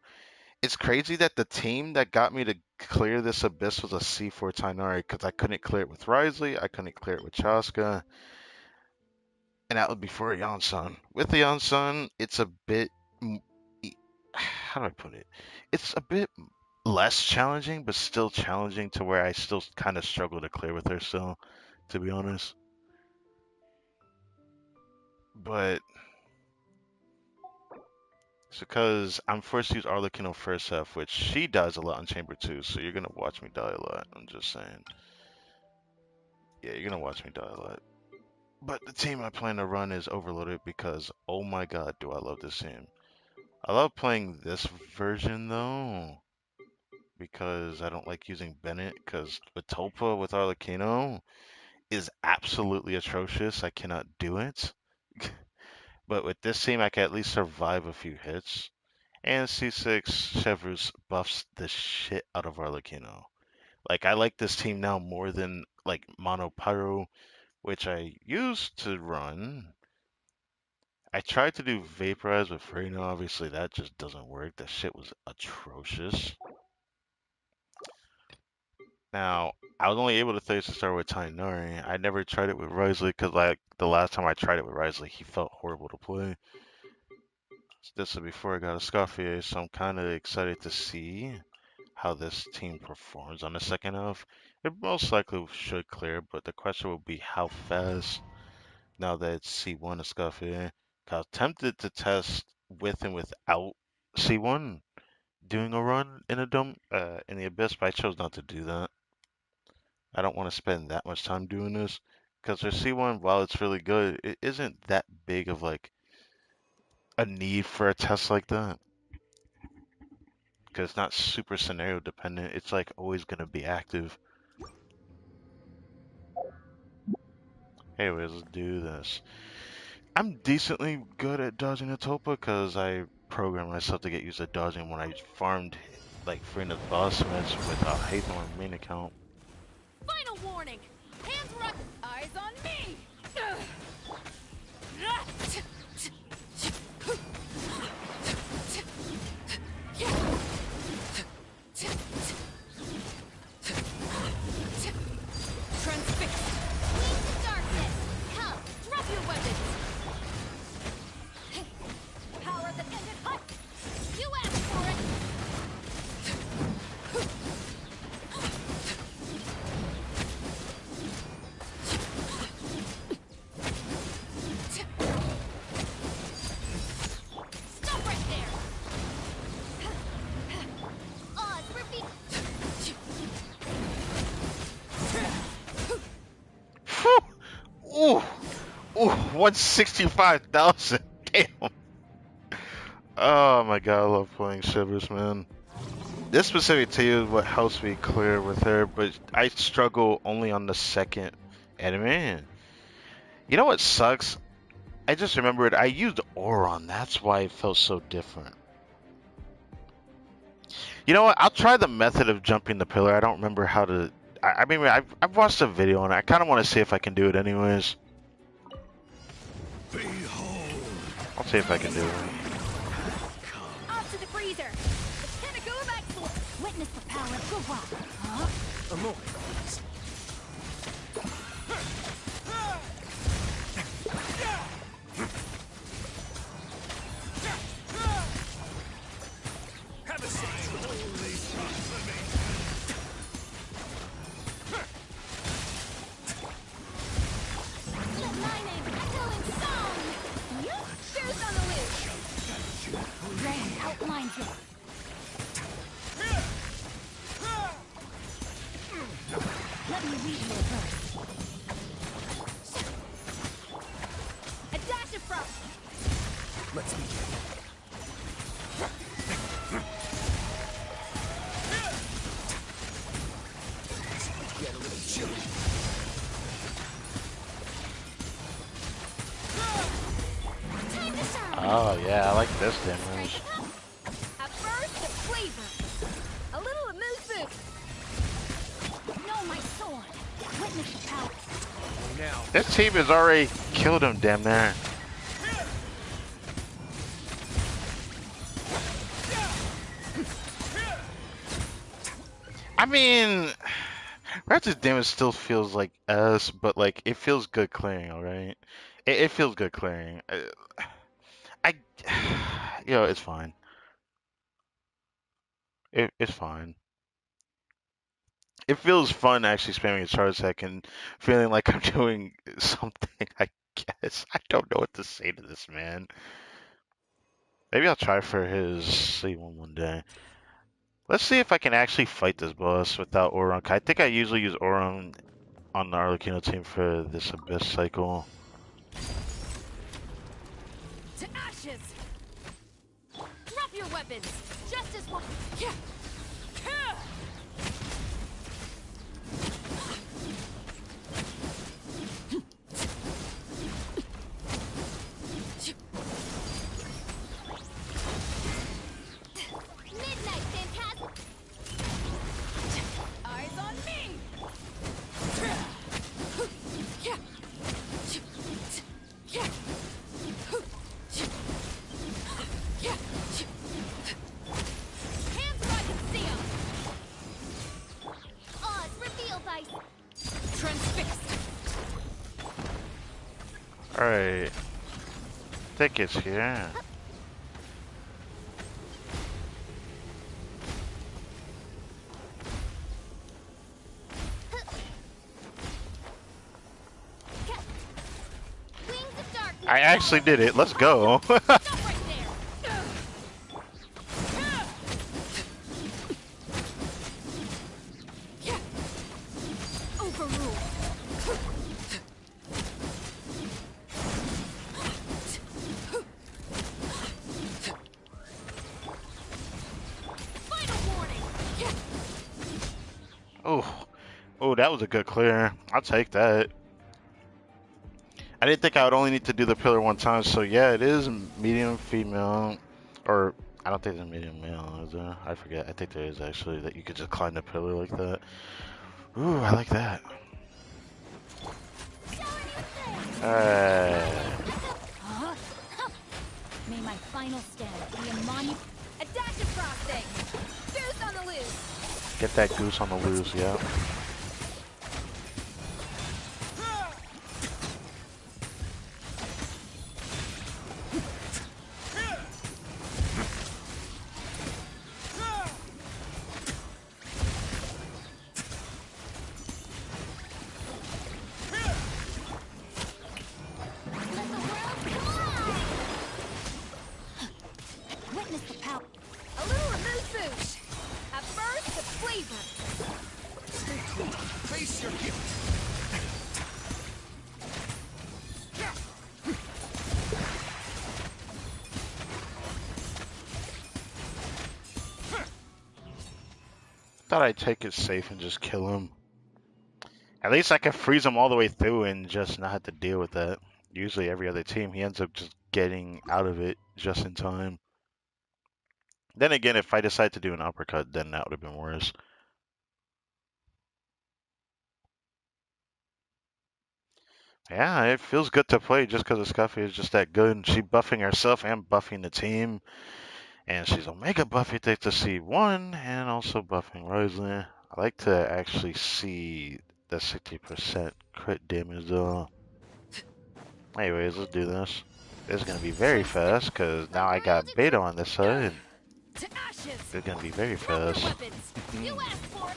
It's crazy that the team that got me to clear this abyss was a C4 Tainari because I couldn't clear it with Risley, I couldn't clear it with Chaska, and that was before Yansan. With the Yansan, it's a bit, how do I put it? It's a bit less challenging, but still challenging to where I still kind of struggle to clear with her still, to be honest. But it's because I'm forced to use Arlecchino first half, which she dies a lot in Chamber 2, so you're gonna watch me die a lot. I'm just saying. Yeah, you're gonna watch me die a lot. But the team I plan to run is overloaded because, oh my god, do I love this team. I love playing this version though, because I don't like using Bennett, because with Topa, with Arlecchino, is absolutely atrocious. I cannot do it. But with this team, I can at least survive a few hits. And C6 Chevreuse buffs the shit out of Arlecchino. Like, I like this team now more than, like, Mono Pyro, which I used to run. I tried to do Vaporize with Freyna, obviously that just doesn't work. That shit was atrocious. Now, I was only able to Thirst start with Tainari. I never tried it with Risley because, like, the last time I tried it with Risley, he felt horrible to play. This is before I got Escoffier, so I'm kind of excited to see how this team performs on the second half. It most likely should clear, but the question will be how fast now that it's C1 Escoffier. I was tempted to test with and without C1 doing a run in a dome in the abyss, but I chose not to do that. I don't want to spend that much time doing this because their C1, while it's really good, it isn't that big of like a need for a test like that because it's not super scenario dependent. It's like always gonna be active. Anyways, let's do this. I'm decently good at dodging a Topa because I programmed myself to get used to dodging when I farmed like Frena's boss match with a Hathorn main account. Final warning! Hands where eyes on me! Transfixed! Lead the darkness! Come, drop your weapons! Power that ended hut! You asked for it! Stop right there! Oz, repeat! Ooh, ooh, 165,000. Damn. Oh my god, I love playing Shivers, man. This specific team is what helps me clear with her, but I struggle only on the second enemy. You know what sucks? I just remembered I used Auron. That's why it felt so different. You know what? I'll try the method of jumping the pillar. I don't remember how to. I mean, I've watched a video and I kind of want to see if I can do it anyways. I'll see if I can do it. Off to the freezer! The pinnacle of excellence! Witness the power of Gua! Huh? Amor. Have a seat. Holy Let my name echo in song! Yup, there's on the loose! Rain outlines it! Let me read your verse. A dash of frost! Let's begin. Oh yeah, I like this damage. At first, the flavor. A little amuse boost. No, my sword. Witness the power. Now, This team has already killed him, damn near. I mean, Ratchet's damage still feels like S, but like it feels good clearing, alright? It feels good clearing. I, it's fine. It's fine. It feels fun actually spamming a charge attack and feeling like I'm doing something, I guess. I don't know what to say to this man. Maybe I'll try for his C1 day. Let's see if I can actually fight this boss without Auron. I think I usually use Auron on the Arlecchino team for this Abyss cycle. To ashes! Drop your weapons! Justice will... Yeah. Midnight Phantasm. Eyes on me! Hands where I can see 'em! Oz reveal by Transfixed! Alright. I think it's here. Wings of Darkness. I actually did it. Let's go. Stop right there! Overruled! Final warning! Oh, that was a good clear. I'll take that. I didn't think I would only need to do the pillar one time, so yeah, it is medium female. Or, I don't think there's medium male, is there? I forget. I think there is actually, that you could just climb the pillar like that. Ooh, I like that. Alright. Huh? May my final stand be a monument. A dash of frosting! Goose on the loose! Get that goose on the loose, yeah. Witness the power. A little amuse bouche! At first, the flavor. Face your gift. Thought I'd take it safe and just kill him. At least I can freeze him all the way through and just not have to deal with that. Usually every other team, he ends up just getting out of it just in time. Then again, if I decide to do an uppercut, then that would have been worse. Yeah, it feels good to play just because Escoffier is just that good. She buffing herself and buffing the team. And she's Omega buffing things to C1 and also buffing Rosalie. I like to actually see the 60% crit damage though. Anyways, let's do this. This is going to be very fast because now I got Beta on this side. And To ashes! it's going to be very Drop your fast. weapons! You asked for it!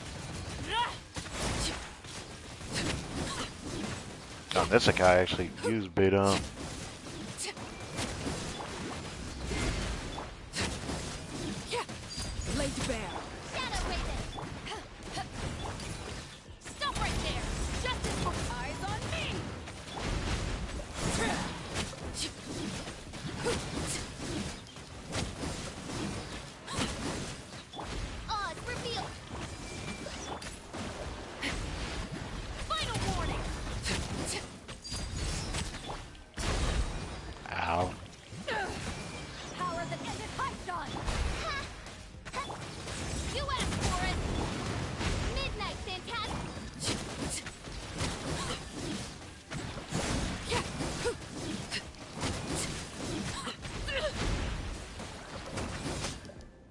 On this guy actually used Beta. Laid bare! Shadow Raven. Stop right there! Justice for eyes on me! Oz reveal. Final warning!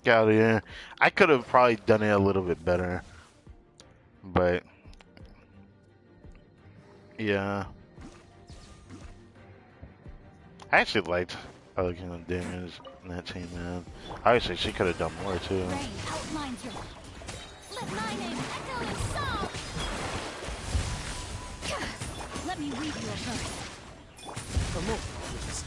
Get out of here. I could have probably done it a little bit better, but yeah. I actually liked Arlecchino damage in that team, man. Obviously, she could have done more too. Rain outlines your... Let my name echo in song! Let me read you a verse. A moment, please.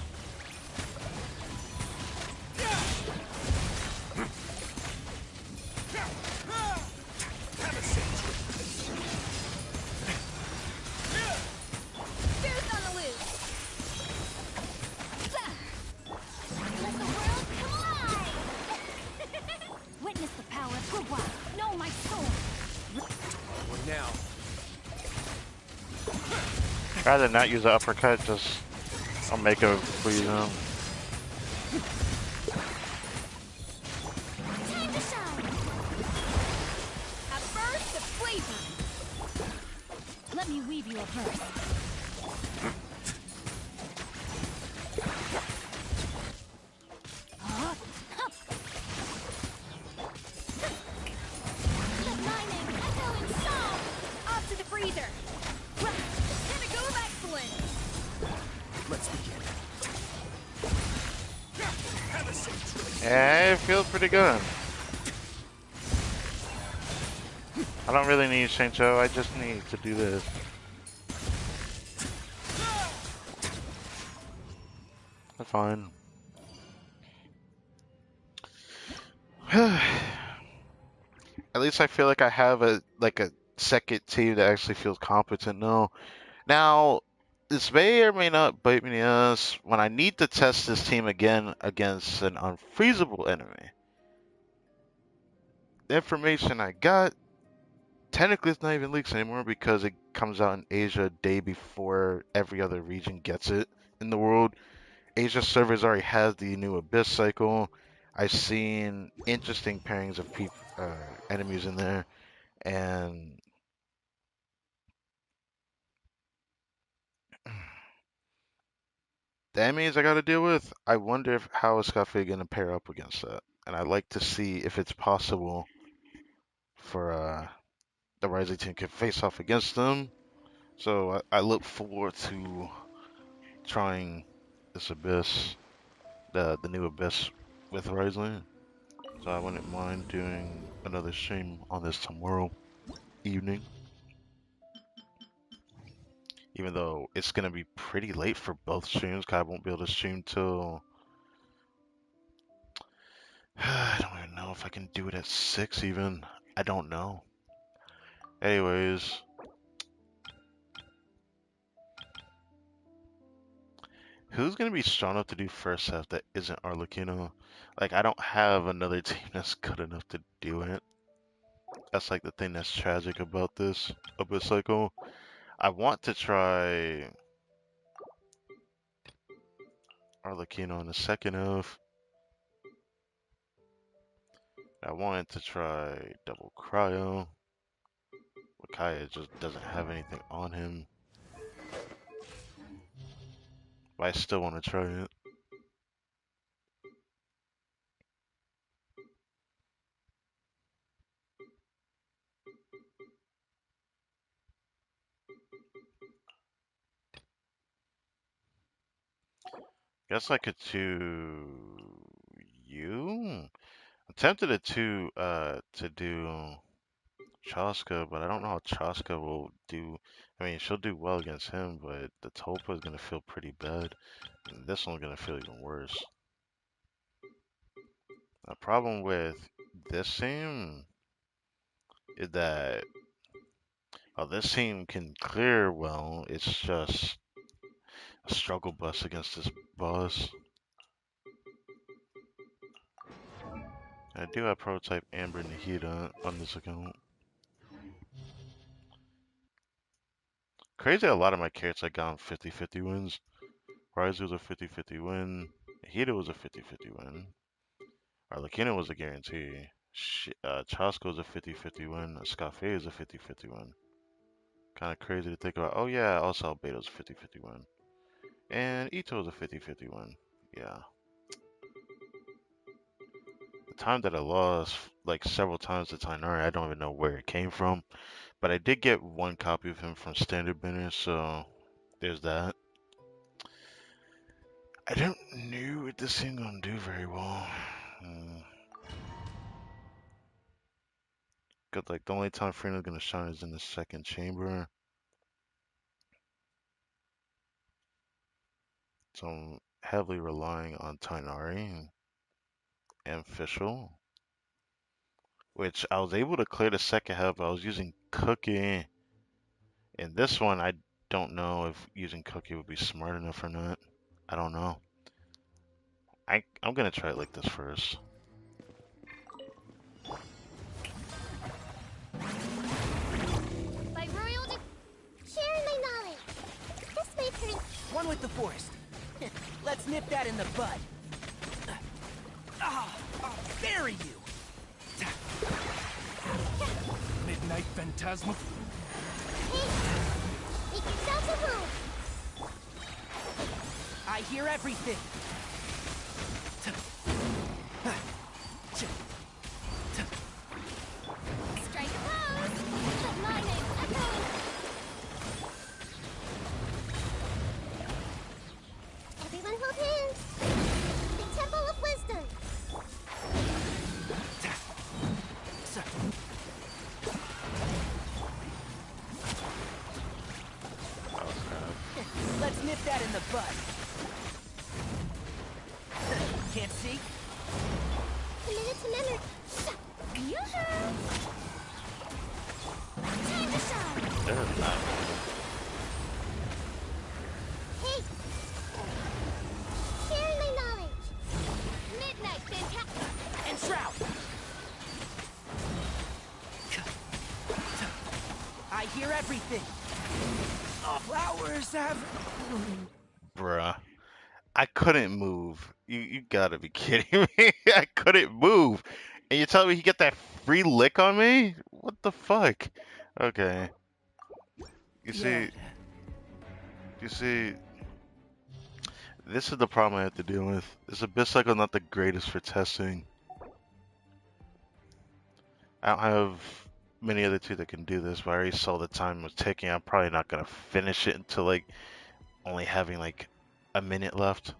Have a seat. Fierce on the loose! Let the world come alive! Witness the power of Gugwa. Know my soul. What now? Rather not use the uppercut, just I'll make her freeze him. Time to shine! A burst of flavor! Let me weave you a verse. Huh? Huh. Let my name echo in song! Off to the freezer! Pinnacle of excellence! Let's begin. Have a seat. Yeah, it feels pretty good. I don't really need Shincho, I just need to do this. That's fine. At least I feel like I have a second team that actually feels competent now. Now, this may or may not bite me in the ass when I need to test this team again against an unfreezable enemy. The information I got, technically it's not even leaks anymore because it comes out in Asia a day before every other region gets it in the world. Asia servers already has the new Abyss cycle. I've seen interesting pairings of enemies in there, and the enemies I got to deal with, I wonder if how is Escoffier going to pair up against that. And I'd like to see if it's possible for the Rising team can face off against them. So I look forward to trying this Abyss, the new Abyss with Rising. So I wouldn't mind doing another stream on this tomorrow evening. Even though it's gonna be pretty late for both streams, 'cause I won't be able to stream till I don't even know if I can do it at 6 even. I don't know. Anyways, who's gonna be strong enough to do first half that isn't Arlecchino? Like I don't have another team that's good enough to do it. That's like the thing that's tragic about this Abyss cycle. I want to try Arlecchino in the second half. I wanted to try double cryo. Wakaya just doesn't have anything on him. But I still want to try it. Guess I could do you. I'm tempted to do Chaska, but I don't know how Chaska will do. I mean, she'll do well against him, but the Topa is gonna feel pretty bad. And this one's gonna feel even worse. The problem with this team is that while this team can clear well, it's just a struggle bus against this boss. I do have prototype Amber Nahida on this account. Crazy, a lot of my characters I got on 50-50 wins. Ryze was a 50-50 win. Nahida was a 50-50 win. Arlecchino was a guarantee. Chasko was a 50-50 win. Escoffier is a 50-50 win. Kind of crazy to think about. Oh yeah, also Albedo's a 50-50 win. And Ito's a 50-50 win. Yeah. time that I lost, like several times to Tainari, I don't even know where it came from. But I did get one copy of him from Standard Binner, so there's that. I don't know what this thing gonna do very well. Cause like the only time Frena's gonna shine is in the second chamber. So I'm heavily relying on Tainari and Fischl, which I was able to clear the second half. I was using Cookie. And this one, I don't know if using Cookie would be smart enough or not. I don't know. I'm gonna try it like this first. By royal sharing my knowledge. This may prove One with the forest. Let's nip that in the bud. I'll bury you! Midnight Phantasma. hey, make yourself at home. I hear everything. Strike a pose. But my name's echoing. Everyone hold hands. The Temple of Wisdom. Let's nip that in the bud. Can't see? Committed to memory. Yoo-hoo! Time to shine. There's that. Hey! Sharing my knowledge. Midnight fantastic. And Shroud! I hear everything. Flowers have... Bruh. I couldn't move. You gotta be kidding me. I couldn't move. And you're telling me he get that free lick on me? What the fuck? Okay. You see, this is the problem I have to deal with. This Abyss Cycle not the greatest for testing. I don't have many other two that can do this, but I already saw the time it was taking. I'm probably not gonna finish it until like only having like a minute left.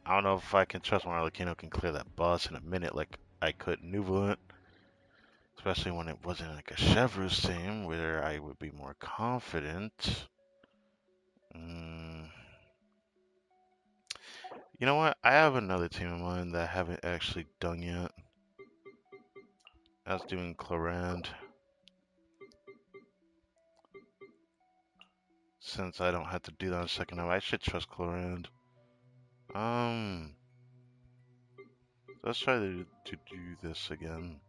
I don't know if I can trust my Arlecchino can clear that boss in a minute like I could Nuvolant. Especially when it wasn't like a Chevreuse team where I would be more confident. You know what? I have another team in mind that I haven't actually done yet. I was doing Clorand. Since I don't have to do that in a second now, I should trust Clorand. Let's try to do this again.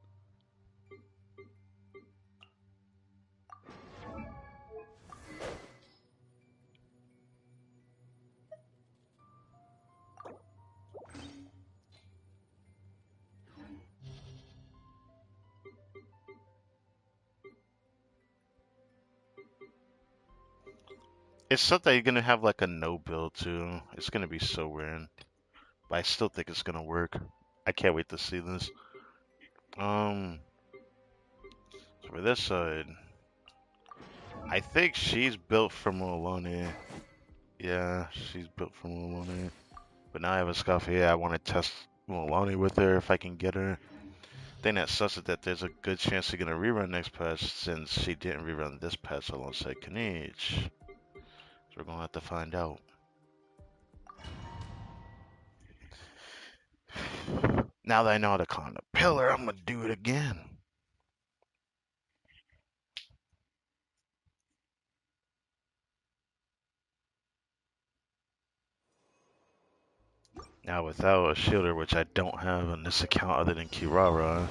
It's something you're gonna have like a no build too. It's gonna be so weird. But I still think it's gonna work. I can't wait to see this. So for this side, I think she's built from Mulone. Yeah, she's built from Mulone. But now I have a Escoffier. I want to test Mulone with her if I can get her. Thing that sucks is that there's a good chance she's gonna rerun next patch since she didn't rerun this patch alongside Knight. So we're gonna have to find out. Now that I know how to climb the pillar, I'm gonna do it again. Now without a shielder, which I don't have on this account other than Kirara.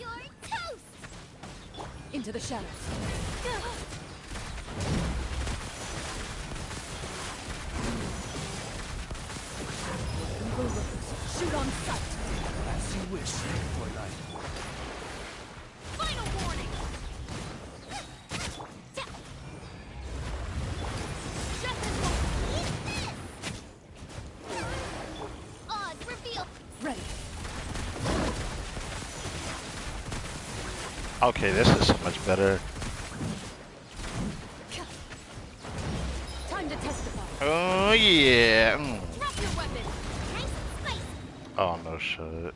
You're toast! Into the shadows. Shoot on sight. As you wish, Twilight. Final warning! Okay, this is so much better. Time to testify. Oh yeah. Drop your weapon. Nice and spicy. Oh no shit.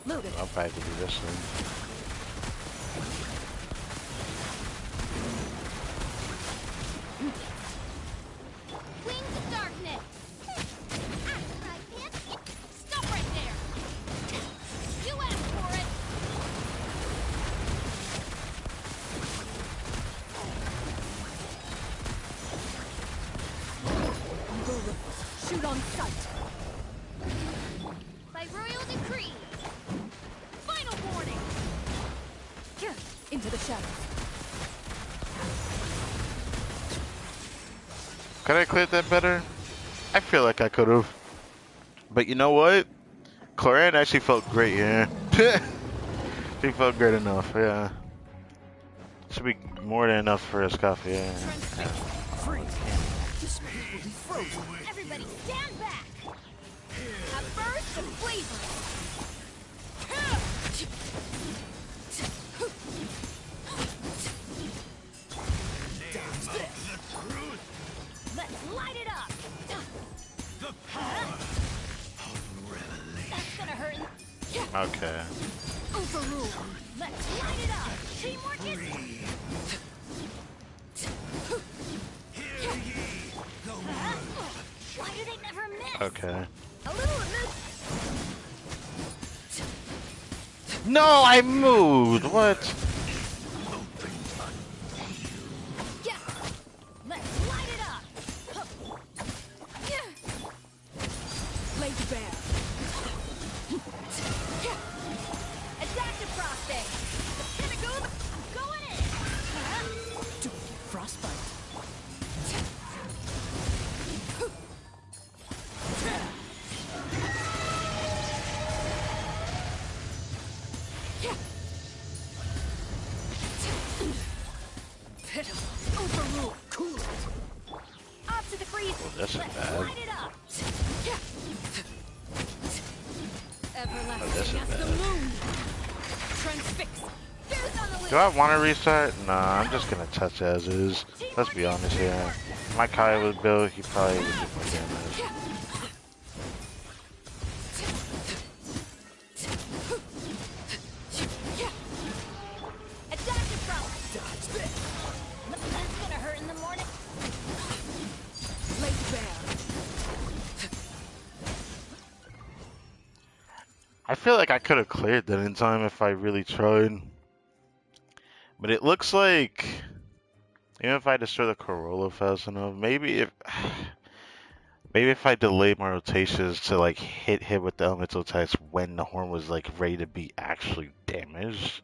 Loaded. I'll probably have to do this thing. Wings of darkness. Stop right there. You asked for it. Shoot on sight. By royal decree. Final warning. Into the shadows. Could I clear that better? I feel like I could have. But you know what? Cloran actually felt great here. She felt great enough, yeah. Should be more than enough for Escoffier. Yeah. Everybody stand back. A burst of flavor. Let's light it up. That's gonna hurt. Okay. Overrule. Let's light it up. Teamwork is. Why do they never miss? Okay. A little miss. No, I moved. What? Yeah. Let's light it up. Laid bare. Adaptive prostate. Pinnacle. I'm going in. Frostbite. Overrule. Cool it. Up to the freeze. This is Let's bad. light it up. Everlasting this is as the bad. moon. Transfix. Fierce on the list. Do I want to restart? Nah, I'm just gonna touch as is. Let's be honest here. If my Kai was built, he probably would do more damage. Adaptive prostate. That's gonna hurt in the morning. Laid bare. I feel like I could have cleared that in time if I really tried. But it looks like even if I destroy the Corolla fast enough, maybe if I delayed my rotations to like hit with the elemental attacks when the horn was like ready to be actually damaged,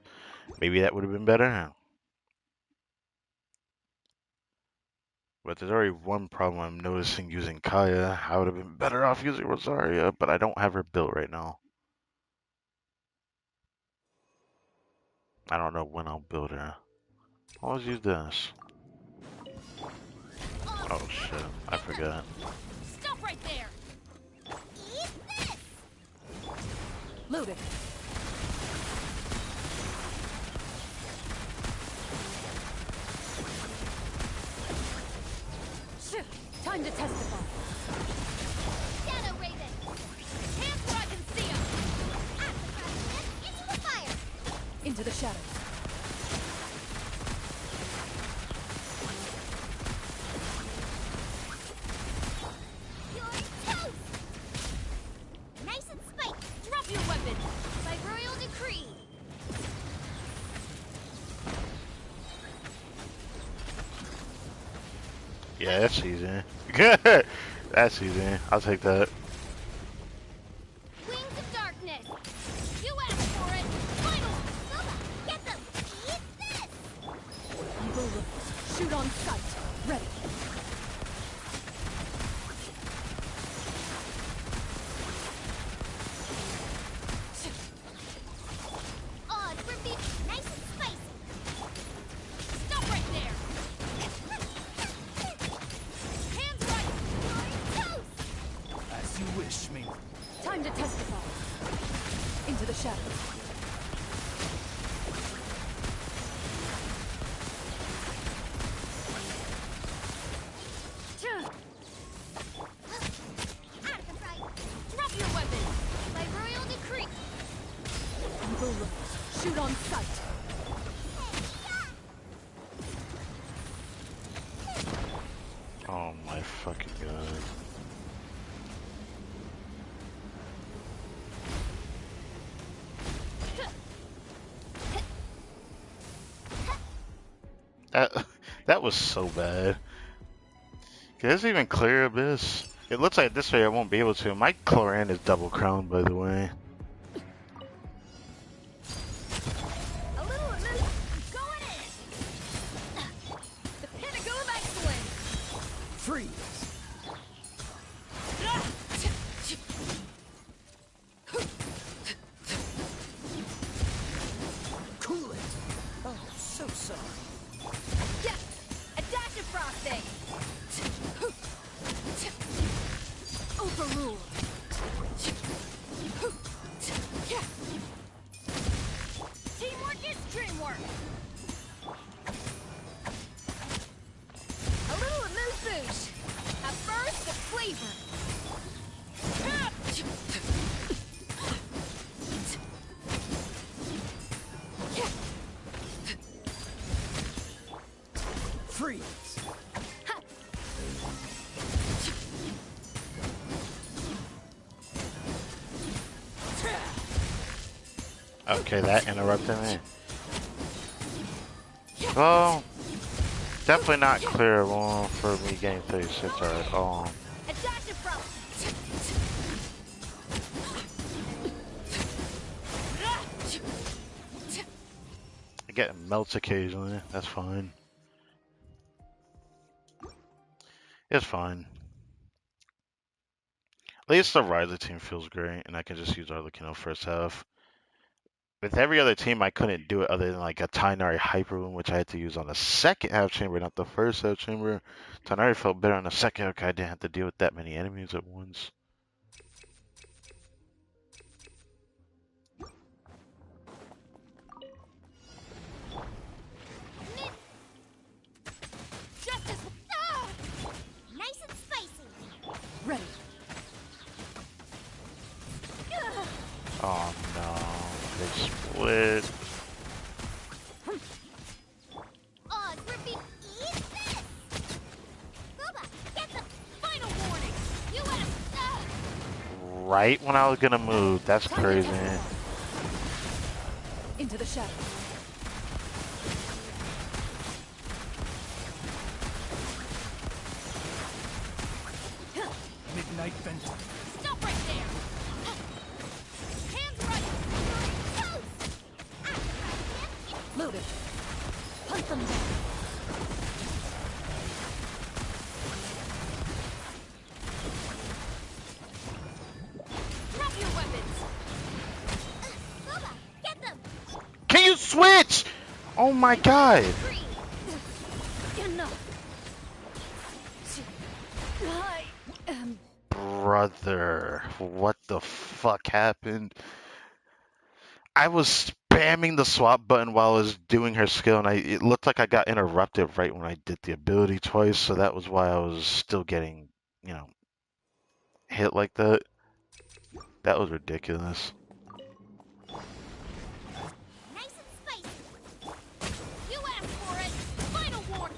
maybe that would have been better. But there's already one problem I'm noticing using Kaya. I would have been better off using Rosaria, but I don't have her built right now. I don't know when I'll build her. I'll just use this. Oh shit, I forgot. Stop right there. Eat this. Loaded. Time to testify. Shadow Raven. Hands where I can see 'em. Into the fire. Into the shadows. You're toast. Nice and spicy. Drop your weapon. By royal decree. Yeah, that's easy. Good. That's easy. I'll take that. Wings of darkness. You asked for it. Final. Silva, get them. Eat this. Shoot on sight. Ready. On for me. Nice and spicy. Stop right there. Hands right. You're toast. As you wish, Ming. Oh my fucking god. That that was so bad. Can this even clear Abyss? It looks like this way I won't be able to. My Cloran is double crowned, by the way. A little going in. The pinnacle of excellence. Freeze! Cool it! Oh, so sorry. Yeah, a dash of frosting. Overruled. Teamwork is dreamwork. A little amuse-bouche. A burst of flavor. Freeze! Okay, that interrupted me. Well, definitely not clearable for me getting 36 at all. A dash of frost. I get melts occasionally. That's fine. It's fine. At least the Rider team feels great, and I can just use Arlecchino first half. With every other team, I couldn't do it other than like a Tainari Hyper Wound, which I had to use on the second half chamber, not the first half chamber. Tainari felt better on the second half. I didn't have to deal with that many enemies at once. Just as nice and spicy. Ready! Oh no, they split. Odds repeat. Eat this. Boba, get the final warning. You Right when I was gonna move, that's crazy. Into the shadow. Midnight Vengeance. stop right there. Hands right. Loaded. Hunt them down. Drop your weapons. Boba, get them. Can you switch? Oh my god. Free. Enough. I am. Brother, what the fuck happened? I was spamming the swap button while I was doing her skill, and it looked like I got interrupted right when I did the ability twice, so that was why I was still getting, hit like that. That was ridiculous. Nice and spicy. You asked for it. Final warning.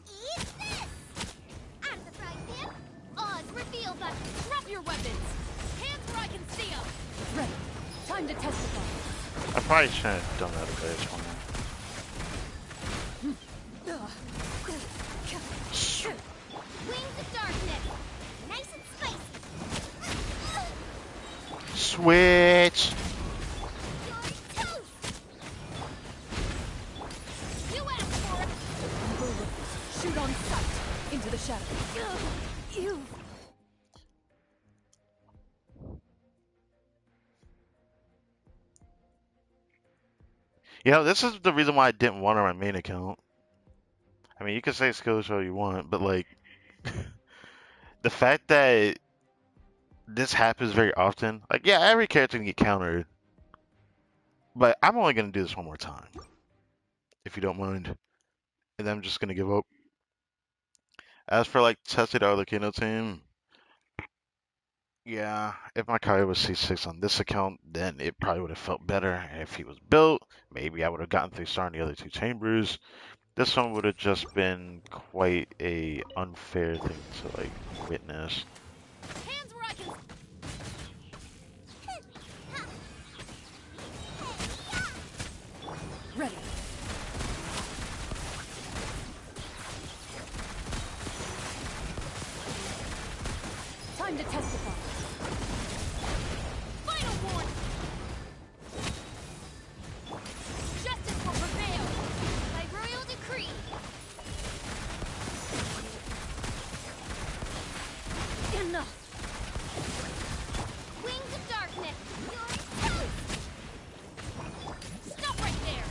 Eat this. Out of the frying pan. Odds reveal that. Drop your weapons. Hands where I can see them. Ready. Time to testify. I probably shouldn't have done that at this one. Wings of darkness. Nice and spicy. Switch! You're toast. You asked for it. Shoot on sight. Into the shadow. You. This is the reason why I didn't want her on my main account. I mean, you can say skills all you want, but like, the fact that this happens very often, like, yeah, every character can get countered, but I'm only gonna do this one more time, if you don't mind, and then I'm just gonna give up. As for like tested Arlecchino team, Yeah, if my Kai was C6 on this account, then it probably would have felt better. And if he was built, maybe I would have gotten 3-star in the other two chambers. This one would have just been quite a unfair thing to like witness. Hands where I can. Ready. Time to testify. Final warning. Justice will prevail by royal decree. Enough. Wings of darkness. You're toast. Stop right there.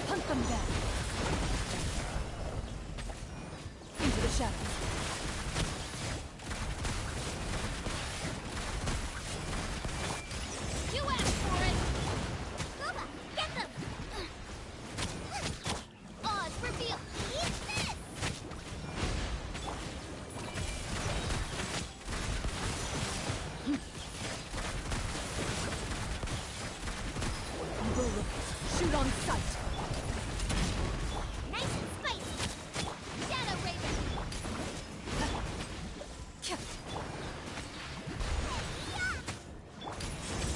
Hunt them down. Into the shadows. You asked for it. Booba, get them. Odds reveal. Eat this. Shoot on sight. Nice and spicy. Shadow Raven.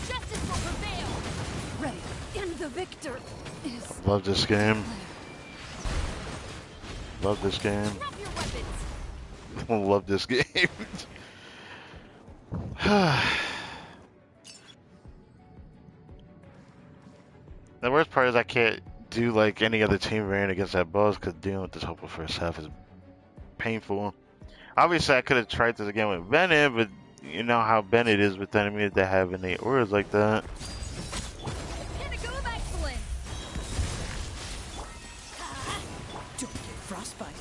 Justice will prevail. Ready. And the victor is... Love this game. Love this game. Drop your weapons. Love this game. The worst part is I can't do like any other team variant against that boss because dealing with this whole first half is painful. Obviously, I could have tried this again with Bennett, but you know how Bennett is with enemies that have innate auras like that. Pinnacle of excellence. Don't get frostbite.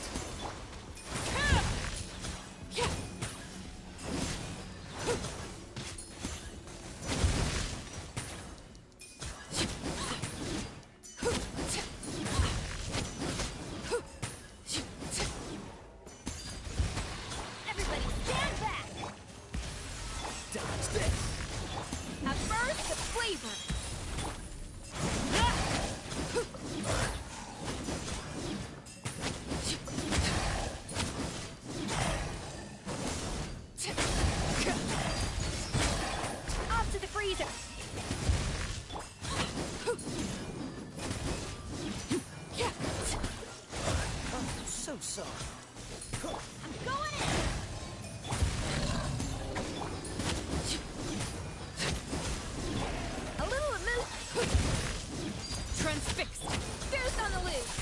Everybody stand back. Dodge this. A burst of flavor. Off to the freezer. Oh, so soft. I'm going in. A little move. Transfixed. Goose on the loose.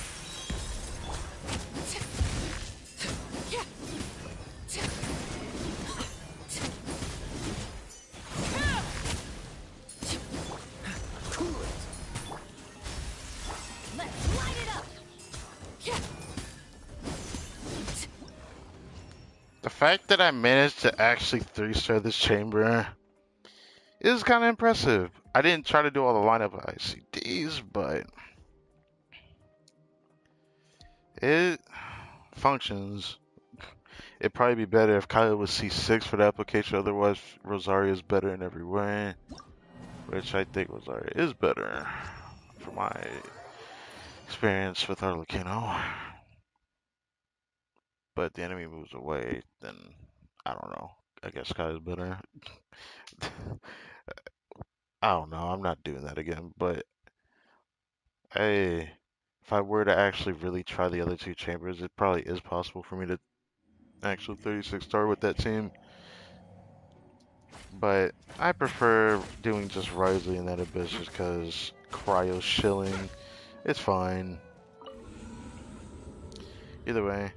Cool it. Let's light it up. The fact that I managed to actually 3-star this chamber is kind of impressive. I didn't try to do all the lineup of ICDs, but it functions. It'd probably be better if Kyle was C6 for the application, otherwise Rosaria is better in every way, which I think Rosaria is better from my experience with Arlecchino. But the enemy moves away, then I don't know. I guess Kyle is better. I don't know. I'm not doing that again, but hey, if I were to actually really try the other two chambers, it probably is possible for me to actually 36-star with that team. But I prefer doing just Risley and that Abyss just because Cryo shilling. It's fine. Either way,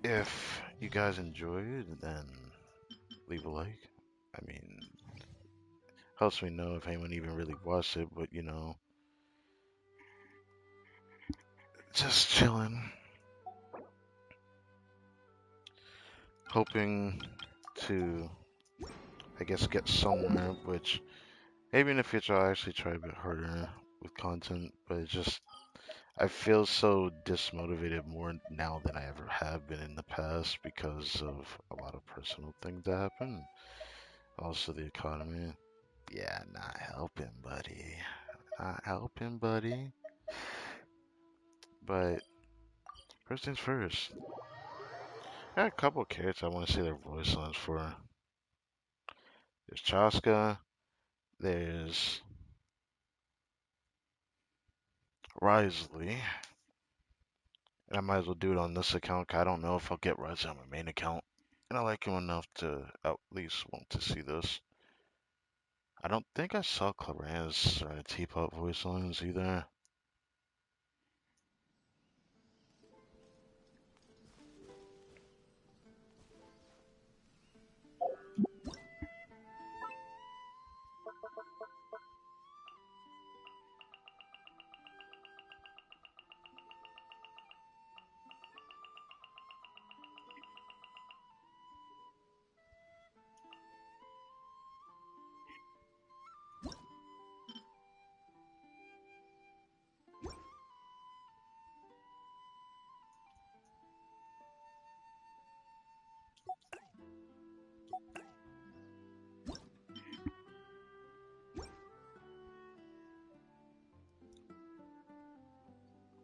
if you guys enjoyed, then leave a like. I mean, helps me know if anyone even really watched it, but you know, just chilling. Hoping to, I guess, get somewhere, which maybe in the future I'll actually try a bit harder with content, but it's just, I feel so dismotivated more now than I ever have been in the past because of a lot of personal things that happen. Also, the economy. Yeah, not helping, buddy. Not helping, buddy. But first things first. I got a couple of characters I want to see their voice lines for. There's Chaska. There's Risley. And I might as well do it on this account 'cause I don't know if I'll get Risley on my main account. And I like him enough to at least want to see this. I don't think I saw Clever Hands or Teapot voice lines either.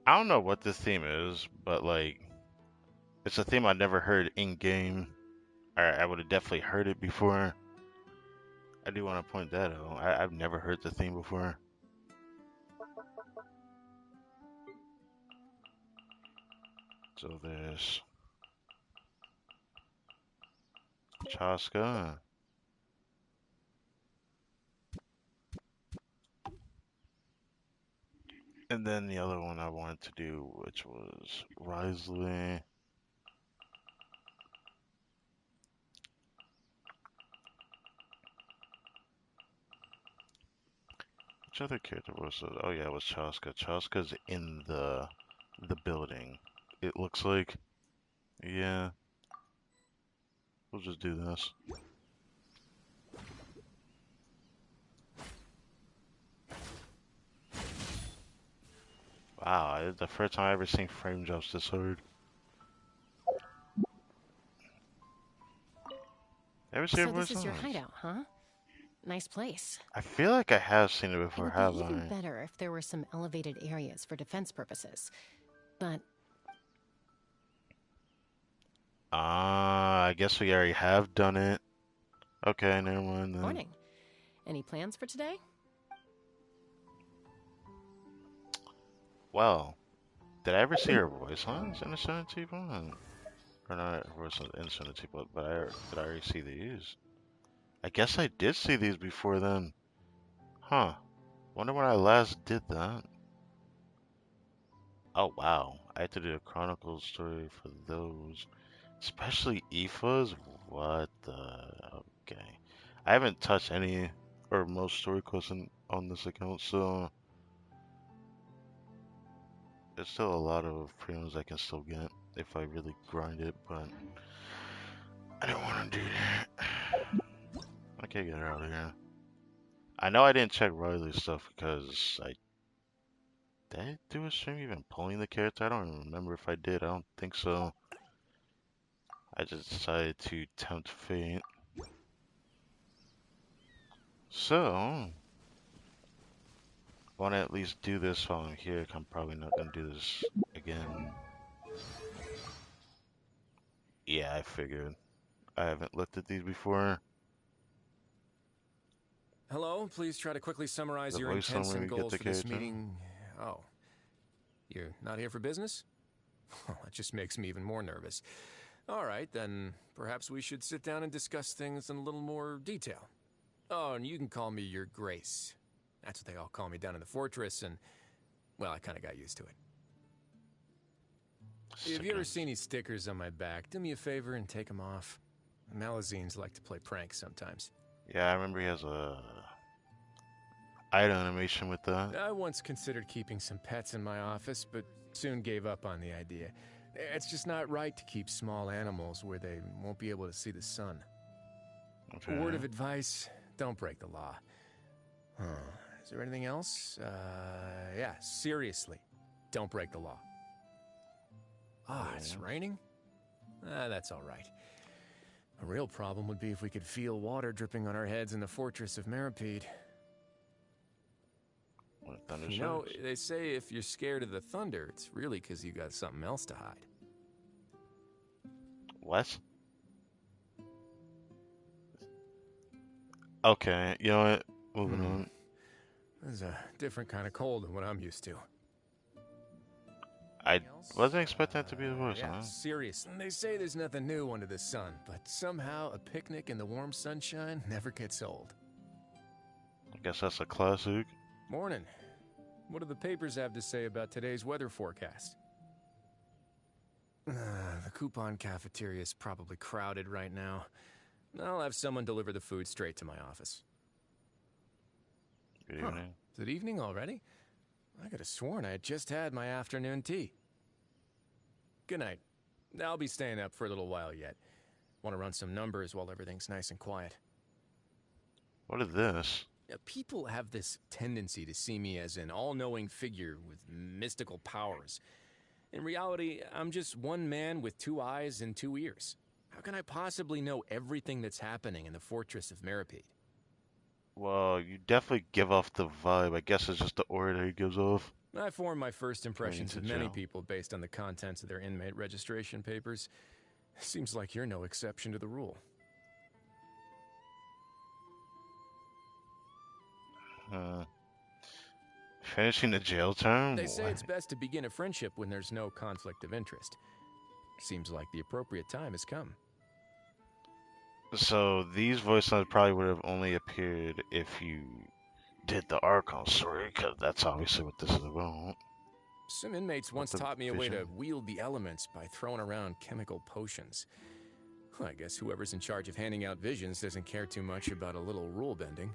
I don't know what this theme is, but like, it's a theme I never heard in game. Or I would have definitely heard it before. I do want to point that out. I've never heard the theme before. So there's Chaska. And then the other one I wanted to do, which was Risley. Which other character was it? Oh yeah, it was Chaska. Chaska's in the building. It looks like. Yeah, we'll just do this. Wow, it's the first time I ever seen frame drops this hard. Ever seen So it this voice is your lines? hideout, huh? Nice place. I feel like I have seen it It before, would be have even I? better if there were some elevated areas for defense purposes. But Ah, I guess we already have done it. Okay, never mind then. morning. Any plans for today? Well, did I ever see her voice lines in Infinity Bond? Or not her voice lines in Infinity Bond, but did I already see these? I guess I did see these before then. Huh. Wonder when I last did that. Oh wow, I have to do a Chronicles story for those. Especially Aoife's? What the... Okay. I haven't touched any or most story quests on this account, so there's still a lot of premiums I can still get if I really grind it, but I don't want to do that. I can't get her out of here. I know I didn't check Riley's stuff because did I do a stream even pulling the character? I don't even remember if I did. I don't think so. I just decided to tempt fate. So, want to at least do this while I'm here. I'm probably not gonna do this again. Yeah, I figured. I haven't looked at these before. Hello, please try to quickly summarize The your voice intents summary, and get goals the for this character. meeting. Oh, you're not here for business? Well, that just makes me even more nervous. All right, then perhaps we should sit down and discuss things in a little more detail. Oh, and you can call me Your Grace. That's what they all call me down in the fortress, and, well, I kind of got used to it. If you ever see any stickers on my back, do me a favor and take them off. Malazines like to play pranks sometimes. Yeah, I remember he has a idle animation with that. I once considered keeping some pets in my office, but soon gave up on the idea. It's just not right to keep small animals where they won't be able to see the sun. Okay. A word of advice, don't break the law. Is there anything else? Yeah, seriously. Don't break the law. Ah, it's raining? That's all right. A real problem would be if we could feel water dripping on our heads in the fortress of Meripede. You know, they say if you're scared of the thunder, it's really because you got something else to hide. What? Okay, you know what? Moving on. This is a different kind of cold than what I'm used to. I wasn't expecting that to be the voice, Yeah, huh? serious. They say there's nothing new under the sun, but somehow a picnic in the warm sunshine never gets old. I guess that's a classic. Morning. What do the papers have to say about today's weather forecast? The coupon cafeteria is probably crowded right now. I'll have someone deliver the food straight to my office. Good evening. Is it evening already? I could have sworn I had just had my afternoon tea. Good night. I'll be staying up for a little while yet. Want to run some numbers while everything's nice and quiet. What is this? People have this tendency to see me as an all-knowing figure with mystical powers. In reality, I'm just one man with 2 eyes and 2 ears. How can I possibly know everything that's happening in the fortress of Meripede? Well, you definitely give off the vibe. I guess it's just the aura that he gives off. I form my first impressions of many jail. people based on the contents of their inmate registration papers. Seems like you're no exception to the rule. Finishing the jail term? They say What? it's best to begin a friendship when there's no conflict of interest. Seems like the appropriate time has come. So these voice lines probably would have only appeared if you did the Archon story, because that's obviously what this is about. Some inmates once taught me a way to wield the elements by throwing around chemical potions. Well, I guess whoever's in charge of handing out visions doesn't care too much about a little rule bending.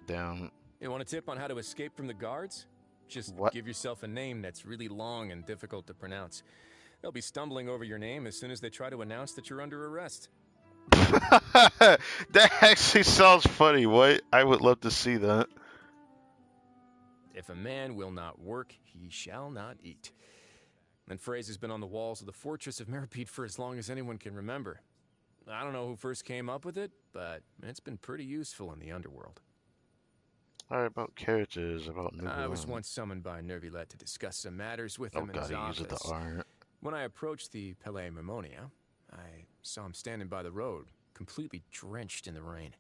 Damn. You want a tip on how to escape from the guards? Just give yourself a name that's really long and difficult to pronounce. They'll be stumbling over your name as soon as they try to announce that you're under arrest. That actually sounds funny. What? I would love to see that. If a man will not work, he shall not eat. That phrase has been on the walls of the fortress of Meripede for as long as anyone can remember. I don't know who first came up with it, but it's been pretty useful in the underworld. Alright, about characters, about new I was once summoned by Nervilette to discuss some matters with him in his he office. uses the art. When I approached the Palais Mimonia, I saw him standing by the road, completely drenched in the rain.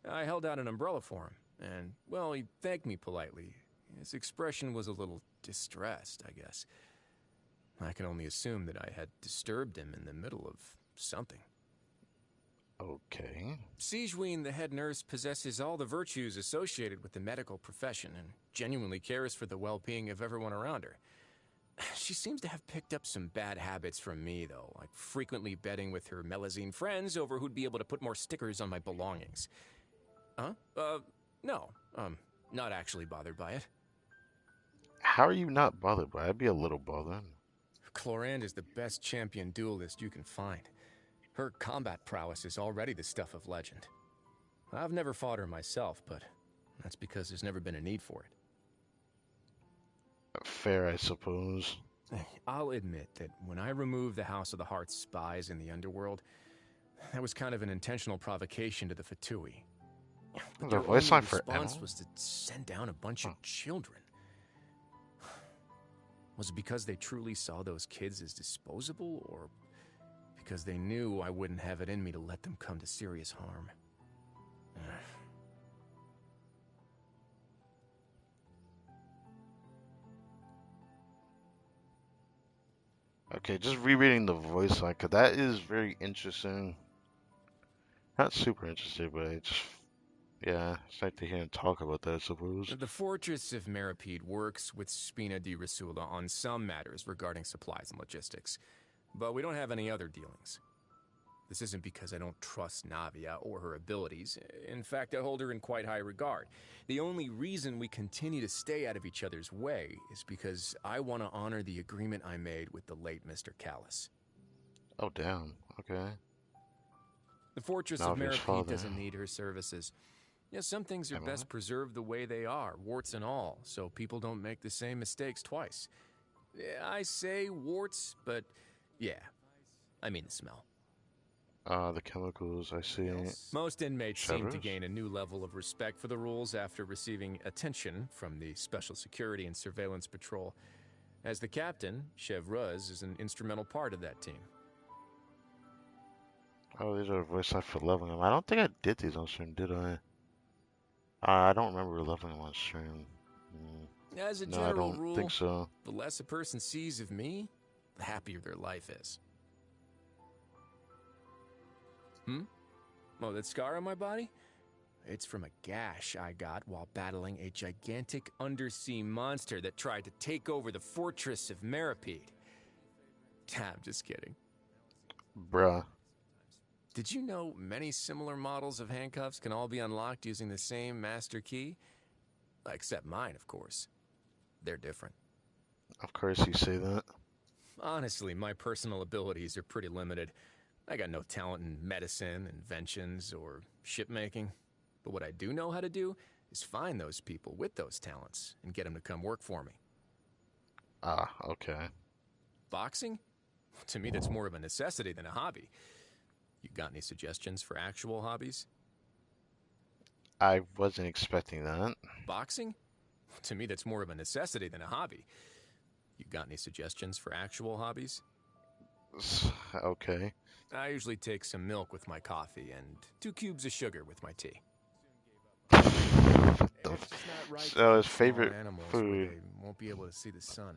I held out an umbrella for him, and, well, he thanked me politely. His expression was a little distressed, I guess. I can only assume that I had disturbed him in the middle of something. Okay. Sigewinne, the head nurse, possesses all the virtues associated with the medical profession and genuinely cares for the well-being of everyone around her. She seems to have picked up some bad habits from me, though, like frequently betting with her Melazine friends over who'd be able to put more stickers on my belongings. No, not actually bothered by it. How are you not bothered by it? I'd be a little bothered. Clorinde is the best champion duelist you can find. Her combat prowess is already the stuff of legend. I've never fought her myself, but that's because there's never been a need for it. Fair, I suppose. I'll admit that when I removed the House of the Heart's spies in the underworld, that was kind of an intentional provocation to the Fatui. But The their voice only line for response Emma? was to send down a bunch of children. Was it because they truly saw those kids as disposable, or because they knew I wouldn't have it in me to let them come to serious harm? Okay, just rereading the voice line, because that is very interesting. Not super interested, but I just, yeah, it's like to hear him talk about that, I suppose. The Fortress of Meripede works with Spina di Risula on some matters regarding supplies and logistics, but we don't have any other dealings. This isn't because I don't trust Navia or her abilities. In fact, I hold her in quite high regard. The only reason we continue to stay out of each other's way is because I want to honor the agreement I made with the late Mr. Callus. Oh, damn. Okay. The Fortress of Meripede doesn't need her services. Yeah, some things are Am I? best preserved the way they are, warts and all, so people don't make the same mistakes twice. Yeah, I say warts, but yeah, I mean the smell. The chemicals I see. Most inmates seem to Shivers? gain a new level of respect for the rules after receiving attention from the Special Security and Surveillance Patrol. As the captain, Chevruz is an instrumental part of that team. Oh, these are voice acts for leveling them. I don't think I did these on stream, did I? I don't remember leveling them on stream. As a No, I general don't think rule, so. the less a person sees of me, the happier their life is. Oh, that scar on my body? It's from a gash I got while battling a gigantic undersea monster that tried to take over the fortress of Meripede. I'm just kidding. Bruh. Did you know many similar models of handcuffs can all be unlocked using the same master key? Except mine, of course. They're different. Of course you say that. Honestly, my personal abilities are pretty limited. I got no talent in medicine, inventions, or shipmaking. But what I do know how to do is find those people with those talents and get them to come work for me. Ah, okay. Boxing? To me, that's more of a necessity than a hobby. You got any suggestions for actual hobbies? I wasn't expecting that. Boxing? To me, that's more of a necessity than a hobby. You got any suggestions for actual hobbies? Okay. I usually take some milk with my coffee and 2 cubes of sugar with my tea. It's just not right to So his keep small favorite animals where food. they won't be able to see the sun.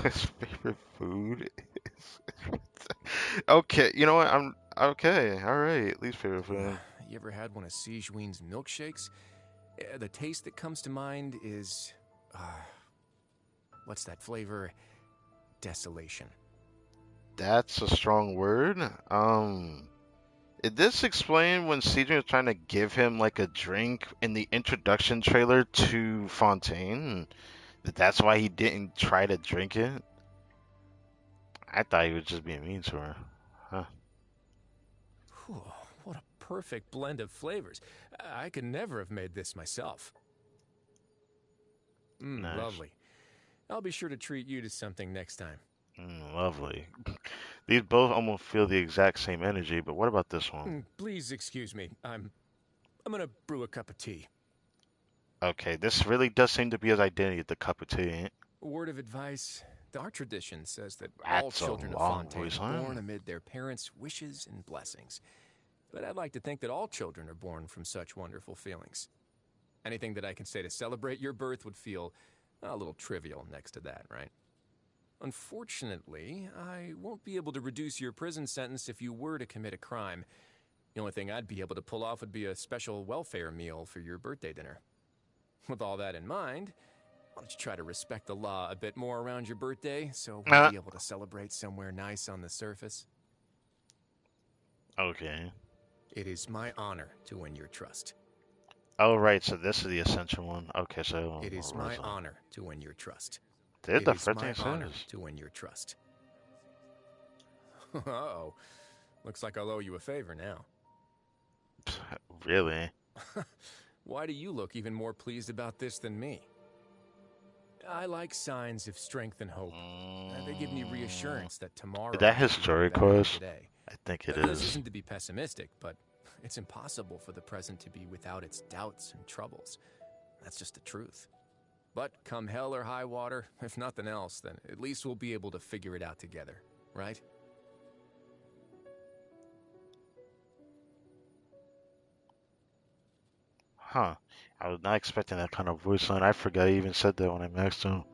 His favorite food is. Okay, you know what? I'm okay. All right. Least favorite food. You ever had one of Sijuin's milkshakes? The taste that comes to mind is, what's that flavor? Desolation. That's a strong word. Did this explain when Cedric was trying to give him like a drink in the introduction trailer to Fontaine? That's why he didn't try to drink it? I thought he was just being mean to her. Huh. Whew, what a perfect blend of flavors. I could never have made this myself. Nice. Lovely. I'll be sure to treat you to something next time. Lovely. These both almost feel the exact same energy, but what about this one? Please excuse me. I'm gonna brew a cup of tea. Okay, this really does seem to be his identity, the cup of tea. A word of advice. Our tradition says that all That's a children of long Fontaine voice, are huh? born amid their parents' wishes and blessings. But I'd like to think that all children are born from such wonderful feelings. Anything that I can say to celebrate your birth would feel a little trivial next to that, right? Unfortunately, I won't be able to reduce your prison sentence if you were to commit a crime. The only thing I'd be able to pull off would be a special welfare meal for your birthday dinner. With all that in mind, why don't you try to respect the law a bit more around your birthday so we'll be able to celebrate somewhere nice on the surface? Okay. It is my honor to win your trust. Oh, right, so this is the essential one. Okay, so... It is my honor to win your trust. Did the It is first my thing honor says? to win your trust. Uh-oh. Looks like I'll owe you a favor now. Really? Why do you look even more pleased about this than me? I like signs of strength and hope. They give me reassurance that tomorrow Is that will his be story better than quest? today. I think it This is. isn't to be pessimistic, but it's impossible for the present to be without its doubts and troubles. That's just the truth. But come hell or high water, if nothing else, then at least we'll be able to figure it out together, right? Huh. I was not expecting that kind of voice line. I forgot I even said that when I maxed him.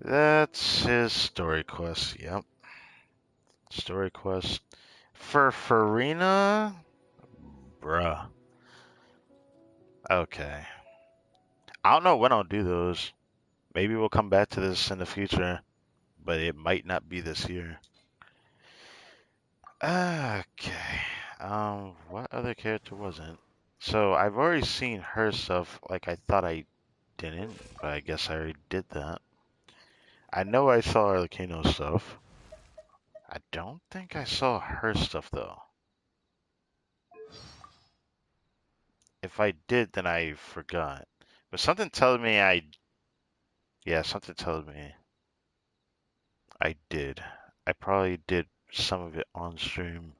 That's his story quest. Yep. Story quest. For Farina? Bruh. Okay. I don't know when I'll do those. Maybe we'll come back to this in the future, but it might not be this year. Okay. What other character wasn't? So I've already seen her stuff. Like I thought I didn't, but I guess I already did that. I know I saw Arlecchino stuff. I don't think I saw her stuff though. If I did, then I forgot. But something tells me yeah, something tells me I did. I probably did some of it on stream.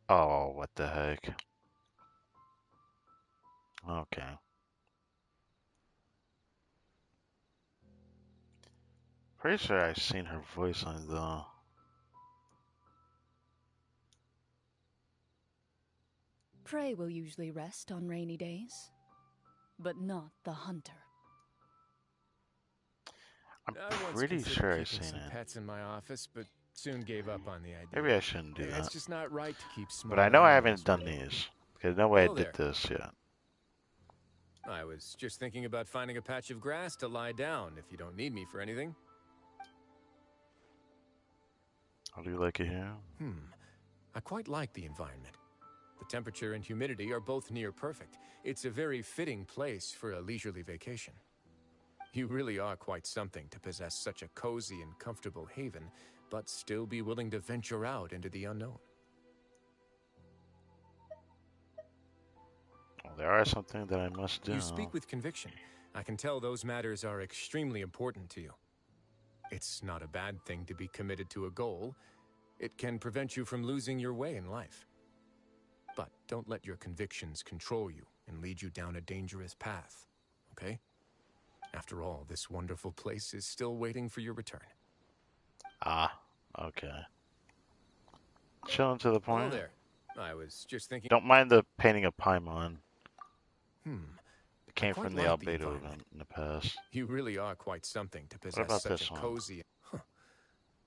Oh, what the heck? Okay. Pretty sure I've seen her voice on it though. Prey will usually rest on rainy days, but not the hunter. I'm I once pretty considered sure I've keeping seen some it. pets in my office, but soon gave up on the idea. Maybe I shouldn't do It's that. just not right to keep But small I know I animals haven't done where they- these. Because no way I Hello did there. this yet. I was just thinking about finding a patch of grass to lie down if you don't need me for anything. How do you like it here? I quite like the environment. The temperature and humidity are both near perfect. It's a very fitting place for a leisurely vacation. You really are quite something to possess such a cozy and comfortable haven, but still be willing to venture out into the unknown. Well, there are something that I must do. You speak with conviction. I can tell those matters are extremely important to you. It's not a bad thing to be committed to a goal. It can prevent you from losing your way in life. But don't let your convictions control you and lead you down a dangerous path, okay? After all, this wonderful place is still waiting for your return. Ah, okay. Chilling to the point. Hello there. I was just thinking... Don't mind the painting of Paimon. I It came quite from the like the albedo environment. event in the past. You really are quite something to What possess about such this a one? cozy...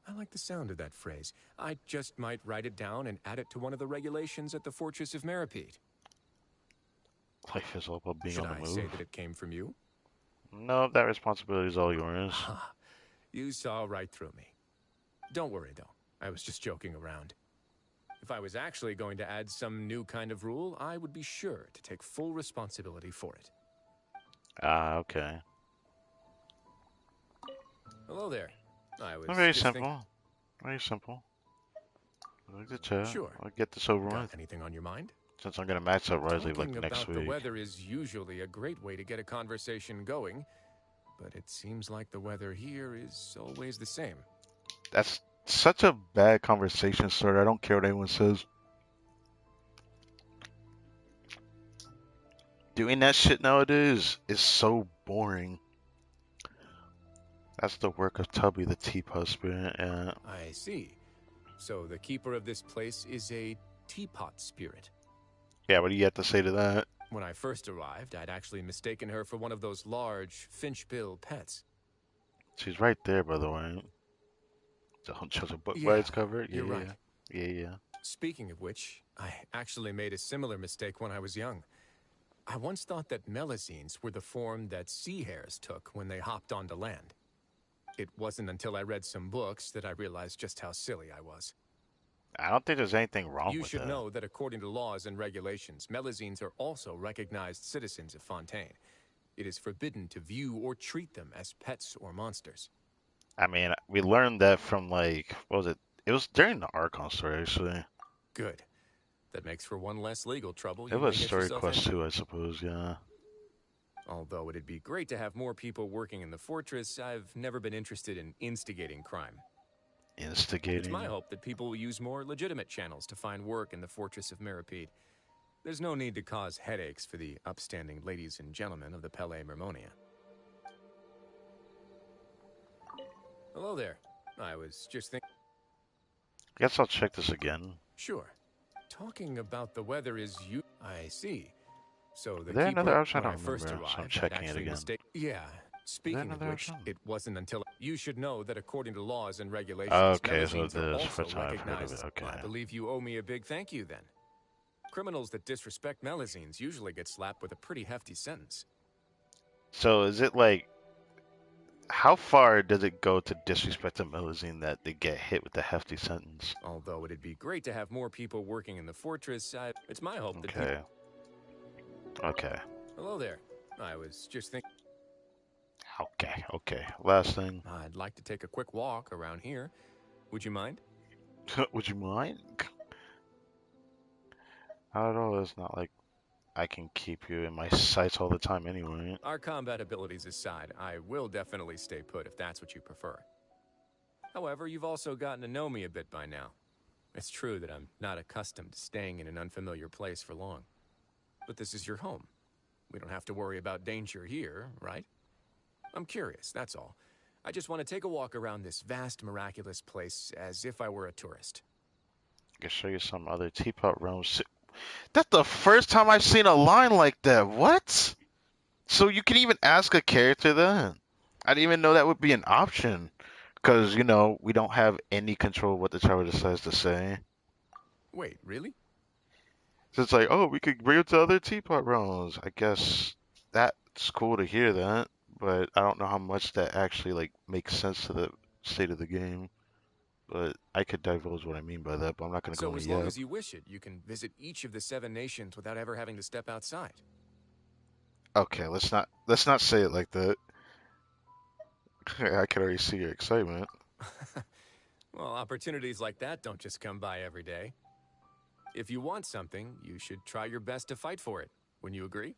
I like the sound of that phrase. I just might write it down and add it to one of the regulations at the Fortress of Meripede. Life is all about being Should on the I move. say that it came from you? No, that responsibility is all yours. You saw right through me. Don't worry, though. I was just joking around. If I was actually going to add some new kind of rule, I would be sure to take full responsibility for it. Ah, okay. Hello there. I was Very just simple. Very simple. I like the chat. Sure. I'll get this over Got with. anything on your mind? Since I'm gonna match up Risley like Talking next about the week. weather is usually a great way to get a conversation going, but it seems like the weather here is always the same. That's such a bad conversation starter. I don't care what anyone says. Doing that shit nowadays is so boring. That's the work of Tubby, the teapot spirit. Yeah. I see. So the keeper of this place is a teapot spirit. Yeah, what do you have to say to that? When I first arrived, I'd actually mistaken her for one of those large finch-bill pets. She's right there, by the way. Don't judge a book by Yeah, its cover. Yeah, you're right. Yeah. Speaking of which, I actually made a similar mistake when I was young. I once thought that melazines were the form that sea hares took when they hopped onto land. It wasn't until I read some books that I realized just how silly I was. I don't think there's anything wrong You with should that. know that according to laws and regulations, melazines are also recognized citizens of Fontaine. It is forbidden to view or treat them as pets or monsters. I mean, we learned that from like, what was it? It was during the Archon story, actually. Good. That makes for one less legal trouble It you was may get Story yourself Quest into. 2, I suppose, yeah. Although it'd be great to have more people working in the fortress, I've never been interested in instigating crime. Instigating? It's my hope that people will use more legitimate channels to find work in the Fortress of Meripede. There's no need to cause headaches for the upstanding ladies and gentlemen of the Pele Mermonia. Hello there. I was just thinking... Guess I'll check this again. Sure. Talking about the weather is you... I see. So the Is there keeper... another option? I when don't first remember, so I'm arrived, checking I'd it actually again. Yeah. Speaking of another which, option? it wasn't until... You should know that according to laws and regulations, Okay, so melazines are this, also first time I've heard of recognized... it, okay. I believe you owe me a big thank you then. Criminals that disrespect melazines usually get slapped with a pretty hefty sentence. So is it like, how far does it go to disrespect a Melazine that they get hit with a hefty sentence? Although it'd be great to have more people working in the fortress, it's my hope that Okay. people... Hello there. I was just thinking... Okay. Last thing. I'd like to take a quick walk around here. Would you mind? Would you mind? Not at all. It's not like I can keep you in my sights all the time anyway. Our combat abilities aside, I will definitely stay put if that's what you prefer. However, you've also gotten to know me a bit by now. It's true that I'm not accustomed to staying in an unfamiliar place for long. But this is your home. We don't have to worry about danger here, right? I'm curious, that's all. I just want to take a walk around this vast, miraculous place as if I were a tourist. I can show you some other teapot realms. That's the first time I've seen a line like that. What? So you can even ask a character then? I didn't even know that would be an option. Because, we don't have any control of what the tower decides to say. Wait, really? So it's like, oh, we could bring it to other teapot realms. I guess that's cool to hear that, but I don't know how much that actually like makes sense to the state of the game. But I could divulge what I mean by that, but I'm not gonna go So into as long yet. as you wish it, you can visit each of the 7 nations without ever having to step outside. Okay, let's not say it like that. I can already see your excitement. Well, opportunities like that don't just come by every day. If you want something, you should try your best to fight for it. Wouldn't you agree?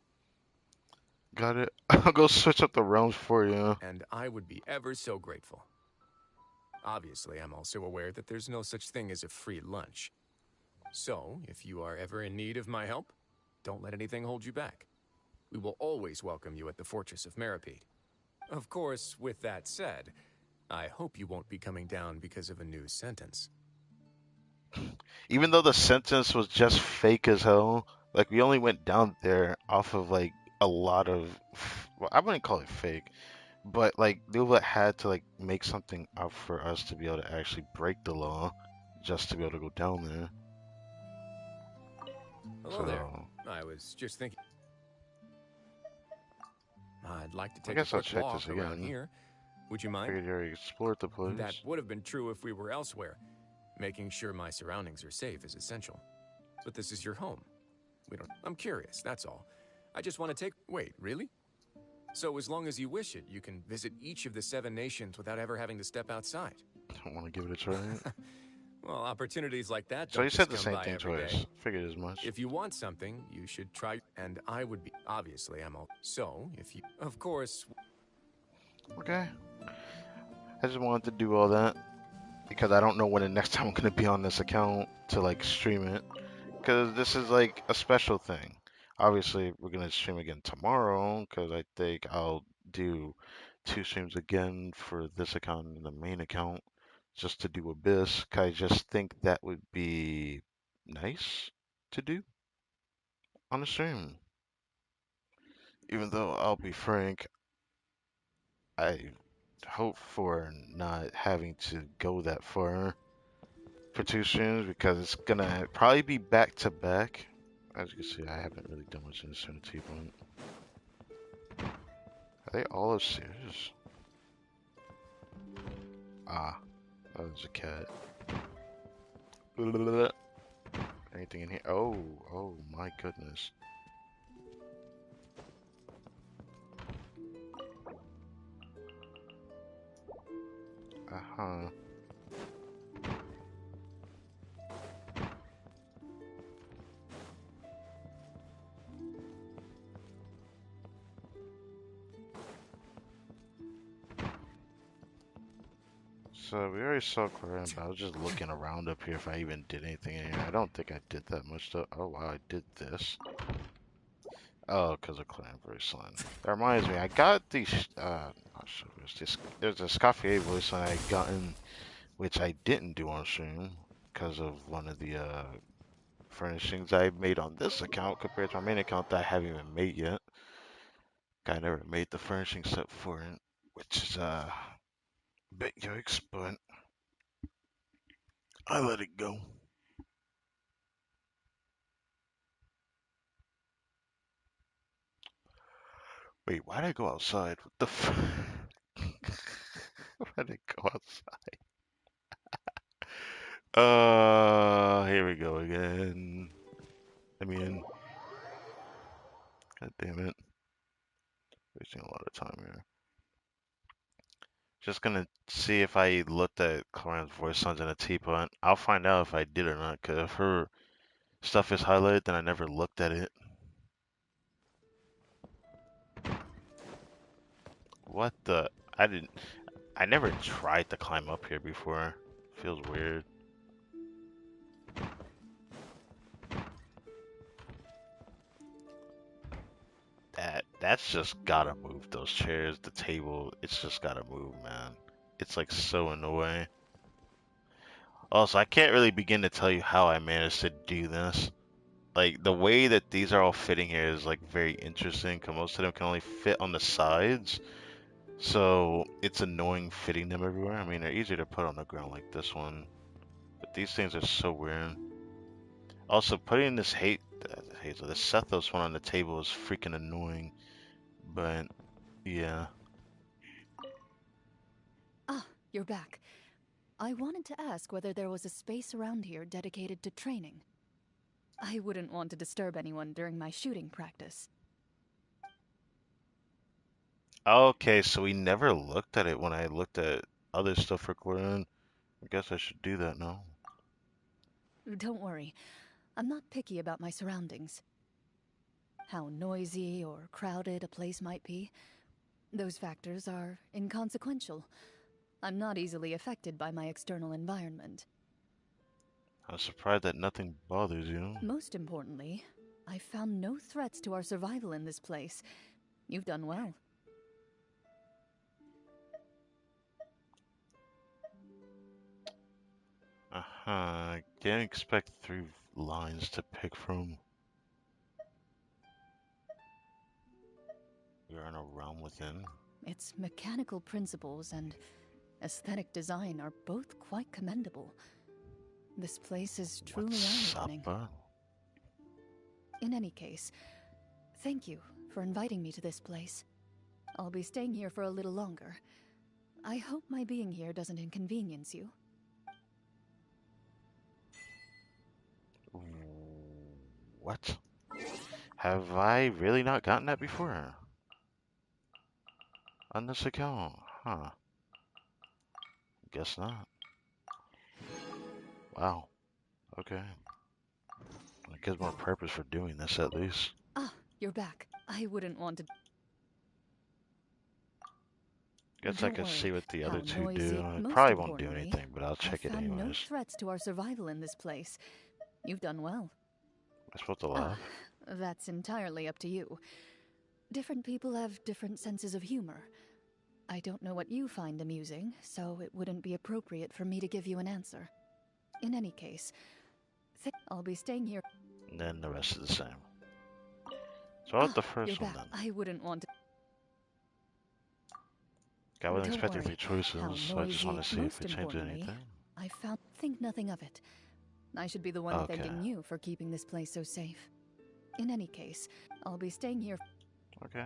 Got it. I'll go switch up the realms for you. And I would be ever so grateful. Obviously, I'm also aware that there's no such thing as a free lunch. So, if you are ever in need of my help, don't let anything hold you back. We will always welcome you at the Fortress of Meripede. Of course, with that said, I hope you won't be coming down because of a new sentence. Even though the sentence was just fake as hell, like we only went down there off of like a lot of, well, I wouldn't call it fake, but like they would had to like make something up for us to be able to actually break the law, just to be able to go down there. Hello there. So I was just thinking. I'd like to I take a guess I'll quick check walk this around again. here. Would you mind? Figured you already explored the That place. would have been true if we were elsewhere. Making sure my surroundings are safe is essential. But this is your home. I'm curious, that's all. I just want to take. Wait, really? So as long as you wish it, you can visit each of the 7 nations without ever having to step outside. Don't want to give it a try. Well, opportunities like that So don't you just said the come same by thing every twice. day. Figured as much. If you want something, you should try. And I would be. Obviously, I'm all. So, if you. Of course. Okay. I just wanted to do all that because I don't know when the next time I'm gonna be on this account to like stream it. Because this is like a special thing. Obviously, we're gonna stream again tomorrow because I think I'll do 2 streams again for this account and the main account just to do Abyss. 'Cause I just think that would be nice to do on a stream. Even though I'll be frank, I hope for not having to go that far for 2 streams because it's gonna probably be back to back. As you can see, I haven't really done much in this Unity, but are they all upstairs? Ah, that was a cat. Anything in here? Oh my goodness. Uh-huh. So we already saw Corinne, but I was just looking around up here if I even did anything in here. I don't think I did that much though. Oh wow, I did this. Oh, because of Clan Bracelet. That reminds me, I got these, not sure if it's this, there's a Escoffier voice I had gotten, which I didn't do on stream because of one of the furnishings I made on this account compared to my main account that I haven't even made yet. I never made the furnishing set for it, which is a bit yikes, but I let it go. Wait, why did I go outside? What the why did I go outside? Here we go again. Let me in. God damn it. Wasting a lot of time here. Just gonna see if I looked at Clarence's voice lines in a teapot. I'll find out if I did or not, because if her stuff is highlighted, then I never looked at it. What the? I never tried to climb up here before. Feels weird. That's just gotta move. Those chairs, the table, it's just gotta move, man. It's like so in the way. Also, I can't really begin to tell you how I managed to do this. Like the way that these are all fitting here is like very interesting, because most of them can only fit on the sides. So it's annoying fitting them everywhere. I mean, they're easier to put on the ground like this one, but these things are so weird. Also, putting this Hazel, this Sethos one on the table is freaking annoying. But yeah. Ah, you're back. I wanted to ask whether there was a space around here dedicated to training. I wouldn't want to disturb anyone during my shooting practice. Okay, so we never looked at it when I looked at other stuff for Glenn. I guess I should do that now. Don't worry, I'm not picky about my surroundings. How noisy or crowded a place might be, those factors are inconsequential. I'm not easily affected by my external environment. I'm surprised that nothing bothers you. Most importantly, I found no threats to our survival in this place. You've done well. I didn't expect 3 lines to pick from. You're in a realm within. Its mechanical principles and aesthetic design are both quite commendable. This place is truly eye-opening. In any case, thank you for inviting me to this place. I'll be staying here for a little longer. I hope my being here doesn't inconvenience you. What? Have I really not gotten that before? On this account? Huh. Guess not. Wow. Okay. It gives more purpose for doing this at least. Ah, you're back. I wouldn't want to... Guess I could see what the other two noisy. do. It Most probably won't do importantly, anything, but I'll check I it found no anyways. threats to our survival in this place. You've done well. Am I supposed to laugh? That's entirely up to you. Different people have different senses of humor. I don't know what you find amusing, so it wouldn't be appropriate for me to give you an answer. In any case, I'll be staying here. And then the rest is the same. So what's the first one then? I wouldn't want to... I wasn't Don't expecting worry. 3 choices, so I just want to see if it changes importantly, anything. I think nothing of it. I should be the one thanking you for keeping this place so safe. In any case, I'll be staying here. Okay.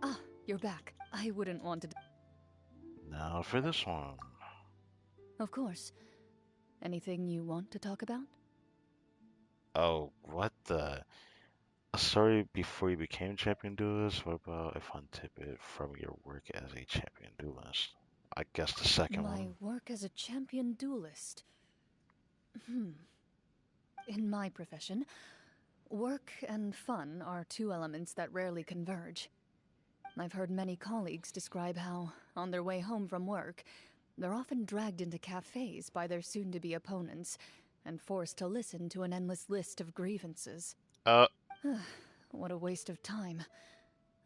Ah, you're back. I wouldn't want to... Now for this one. Of course. Anything you want to talk about? Oh, what the? Sorry, before you became champion duelist, what about if untip it from your work as a champion duelist? I guess the second one. My work as a champion duelist. In my profession, work and fun are two elements that rarely converge. I've heard many colleagues describe how, on their way home from work, they're often dragged into cafes by their soon-to-be opponents and forced to listen to an endless list of grievances. What a waste of time.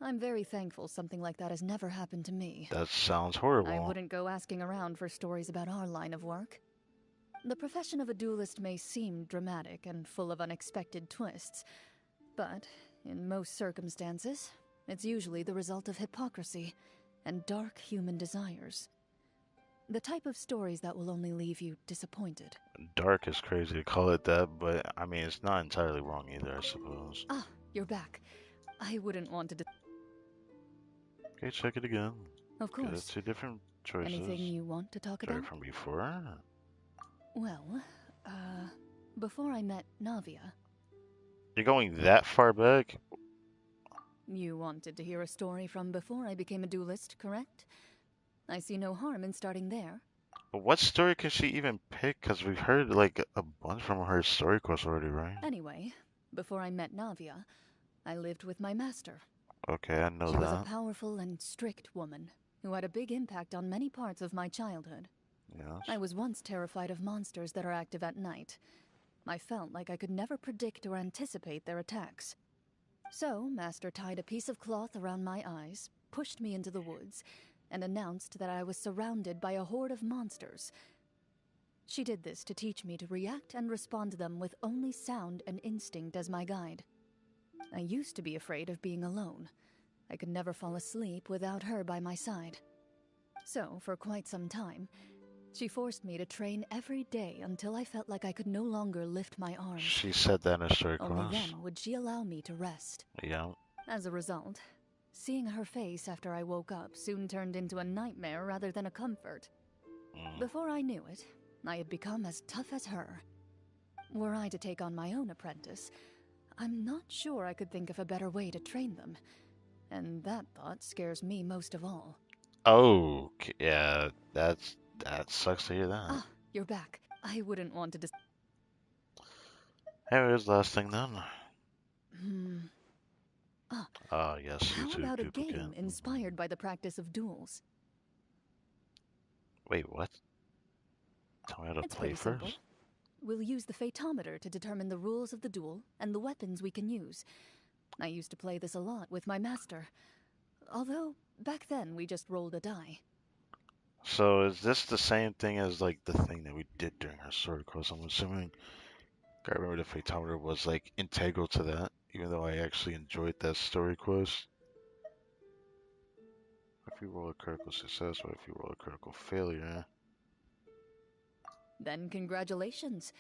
I'm very thankful something like that has never happened to me. That sounds horrible. I wouldn't go asking around for stories about our line of work. The profession of a duelist may seem dramatic and full of unexpected twists, but in most circumstances, it's usually the result of hypocrisy and dark human desires. The type of stories that will only leave you disappointed. Dark is crazy to call it that, but I mean, it's not entirely wrong either, I suppose. Ah, you're back. I wouldn't want to... Okay, check it again. Of course. There's 2 different choices. Anything you want to talk about? From before? Well, before I met Navia... You're going that far back? You wanted to hear a story from before I became a duelist, correct? I see no harm in starting there. But what story can she even pick? Because we've heard like a bunch from her story course already, right? Anyway, before I met Navia, I lived with my master. Okay, I know She was a that. powerful and strict woman who had a big impact on many parts of my childhood. Yes. I was once terrified of monsters that are active at night. I felt like I could never predict or anticipate their attacks. So, Master tied a piece of cloth around my eyes, pushed me into the woods, and announced that I was surrounded by a horde of monsters. She did this to teach me to react and respond to them with only sound and instinct as my guide. I used to be afraid of being alone. I could never fall asleep without her by my side. So, for quite some time, she forced me to train every day until I felt like I could no longer lift my arms. She said that in her story Only course. then would she allow me to rest. Yeah. As a result, seeing her face after I woke up soon turned into a nightmare rather than a comfort. Before I knew it, I had become as tough as her. Were I to take on my own apprentice, I'm not sure I could think of a better way to train them. And that thought scares me most of all. Oh, yeah, that sucks to hear that. Ah, you're back. I wouldn't want to Hey, here's the last thing then. Yes, how YouTube about a duplicate. game inspired by the practice of duels? Wait, what? Tell me how to It's play pretty first. simple. We'll use the Fatometer to determine the rules of the duel and the weapons we can use. I used to play this a lot with my master. Although, back then we just rolled a die. So is this the same thing as like the thing that we did during our sword course? I'm assuming. I remember the Fatometer was like integral to that, even though I actually enjoyed that story quest. If you roll a critical success or if you roll a critical failure. Then congratulations.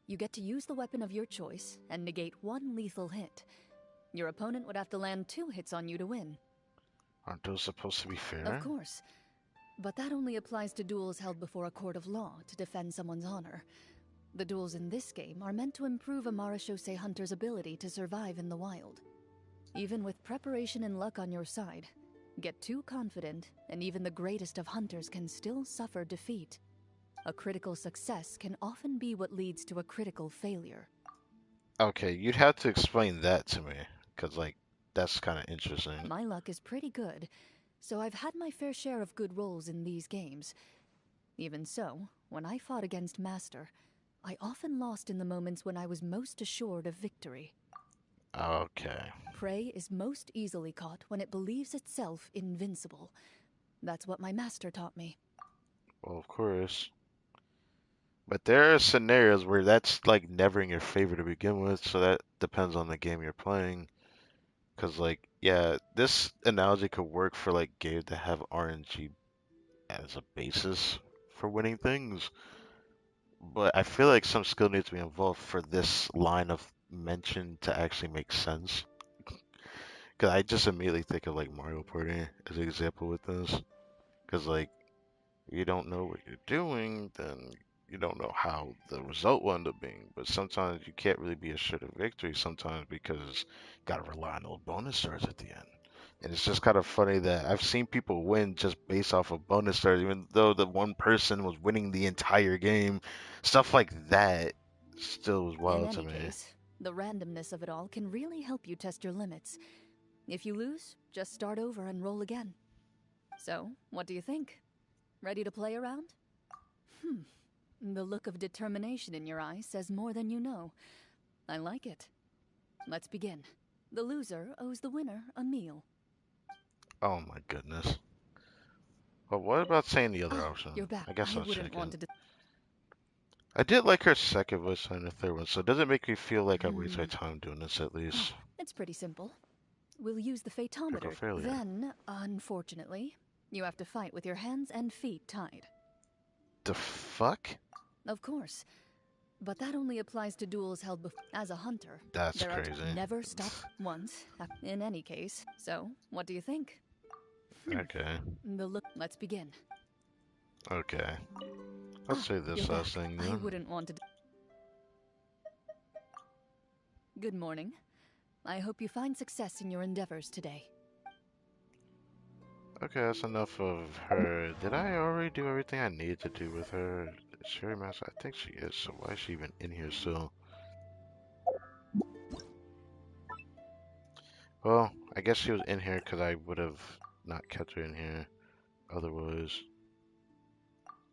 You get to use the weapon of your choice and negate one lethal hit. Your opponent would have to land 2 hits on you to win. Aren't those supposed to be fair? Of course. But that only applies to duels held before a court of law to defend someone's honor. The duels in this game are meant to improve a Marechaussee hunter's ability to survive in the wild. Even with preparation and luck on your side, get too confident, and even the greatest of hunters can still suffer defeat. A critical success can often be what leads to a critical failure. Okay, you'd have to explain that to me, because like that's kind of interesting. My luck is pretty good, so I've had my fair share of good rolls in these games. Even so, when I fought against Master, I often lost in the moments when I was most assured of victory. Okay. Prey is most easily caught when it believes itself invincible. That's what my master taught me. Well, of course. But there are scenarios where that's like never in your favor to begin with, so that depends on the game you're playing. Because, like, yeah, this analogy could work for like games that have RNG as a basis for winning things. But I feel like some skill needs to be involved for this line of mention to actually make sense. Because I just immediately think of like Mario Party as an example with this. Because, like, you don't know what you're doing, then you don't know how the result will end up being. But sometimes you can't really be assured of victory sometimes because you gotta rely on those bonus stars at the end. And it's just kind of funny that I've seen people win just based off of bonus stars, even though the one person was winning the entire game. Stuff like that still was In wild to any me. case, the randomness of it all can really help you test your limits. If you lose, just start over and roll again. So, what do you think? Ready to play around? The look of determination in your eyes says more than you know. I like it. Let's begin. The loser owes the winner a meal. Oh my goodness. But what about saying the other option? You're back. I guess I I'll wouldn't check want in. to. I did like her second voice and the third one, so it doesn't make me feel like I waste my time doing this at least. It's pretty simple. We'll use the Critical Fatometer. failure. Then, unfortunately, you have to fight with your hands and feet tied. The fuck? Of course. But that only applies to duels held as a hunter. That's there crazy. Are never stop once, in any case. So, what do you think? Okay. Let's begin. Okay. Let's say this You're last back. thing I then. wouldn't want to. Good morning. I hope you find success in your endeavors today. Okay, that's enough of her. Did I already do everything I needed to do with her? Sherry Master, I think she is, so why is she even in here still? Well, I guess she was in here because I would have not kept her in here otherwise.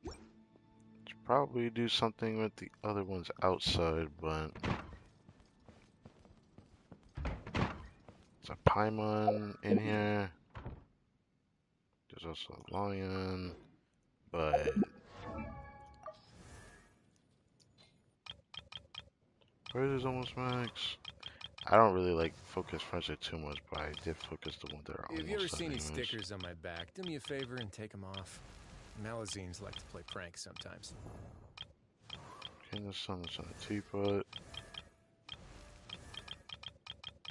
Should probably do something with the other ones outside, but there's a Paimon in here. There's also a lion, but where is almost max? I don't really like focus friendship too much, but I did focus the ones that are If you ever almost see at any anyways. stickers on my back, do me a favor and take them off. Malazines like to play pranks sometimes. Okay, this one's on a teapot.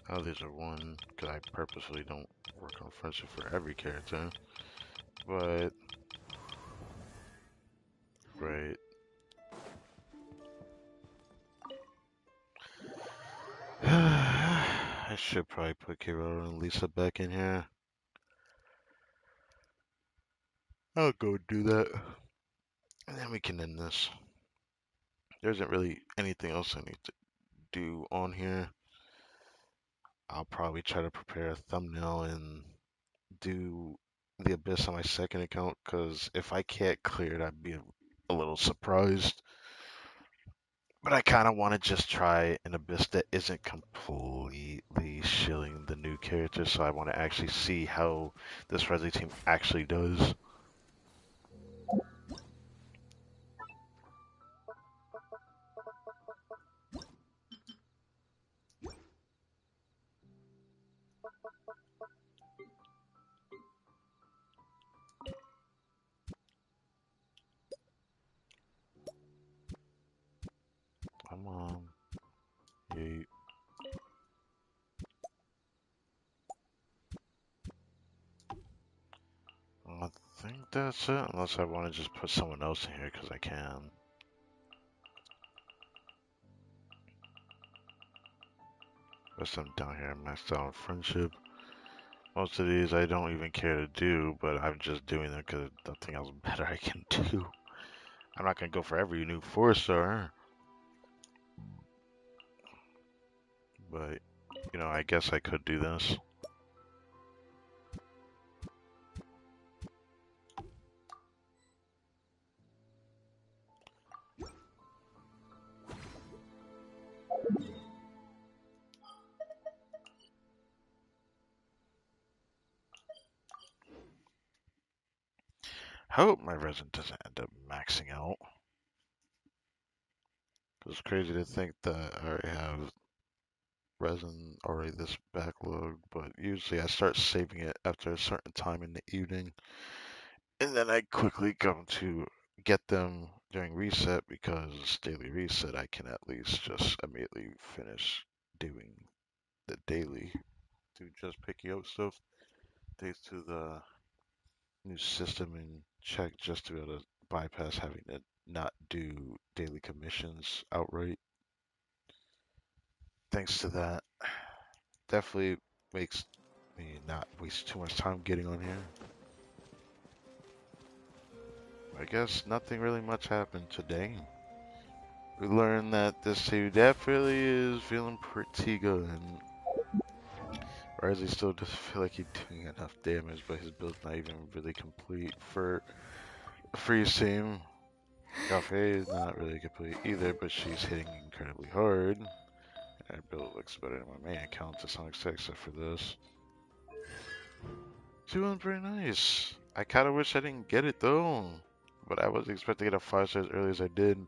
Oh, these are one, because I purposely don't work on friendship for every character. But, right. I should probably put Kiro and Lisa back in here. I'll go do that. And then we can end this. There isn't really anything else I need to do on here. I'll probably try to prepare a thumbnail and do the Abyss on my second account, because if I can't clear it, I'd be a little surprised. But I kind of want to just try an Abyss that isn't completely shilling the new character, so I want to actually see how this Resley team actually does. Come on. Yeet. I think that's it, unless I want to just put someone else in here, because I can. Rest of them down here, maxed out on friendship. Most of these I don't even care to do, but I'm just doing them because nothing else better I can do. I'm not going to go for every new 4-star. But, you know, I guess I could do this. I hope my resin doesn't end up maxing out. It's crazy to think that I already have resin already this backlog, but usually I start saving it after a certain time in the evening. And then I quickly come to get them during reset, because daily reset I can at least just immediately finish doing the daily to just picking up stuff. Thanks to the new system and check, just to be able to bypass having to not do daily commissions outright. Thanks to that, definitely makes me not waste too much time getting on here. I guess nothing really much happened today. We learned that this team definitely is feeling pretty good. Riley still doesn't feel like he's doing enough damage, but his build's not even really complete for a freeze team. Gafe is not really complete either, but she's hitting incredibly hard. Her build looks better than my main account to some extent, except for this. She was pretty nice. I kind of wish I didn't get it though, but I wasn't expecting to get a 5-star as early as I did,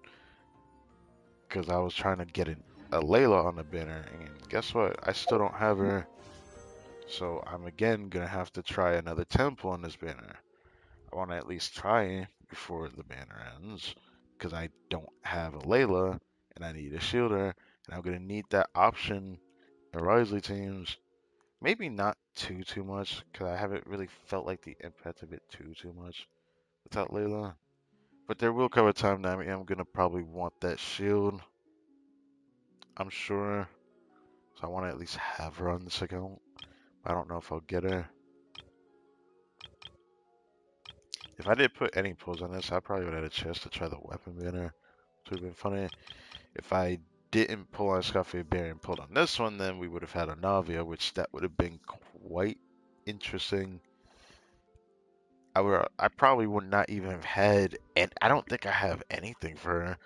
because I was trying to get a Layla on the banner, and guess what? I still don't have her. So I'm again gonna have to try another temple on this banner. I want to at least try before the banner ends, because I don't have a Layla and I need a shielder, and I'm gonna need that option in Risley teams. Maybe not too much, because I haven't really felt like the impact of it too much without Layla. But there will come a time that I am gonna probably want that shield, I'm sure. So I want to at least have her on this account. I don't know if I'll get her. If I did put any pulls on this, I probably would have had a chance to try the weapon banner. It would have been funny. If I didn't pull on Escoffier Bear and pulled on this one, then we would have had a Navia, which that would have been quite interesting. I probably would not even have had, and I don't think I have anything for her.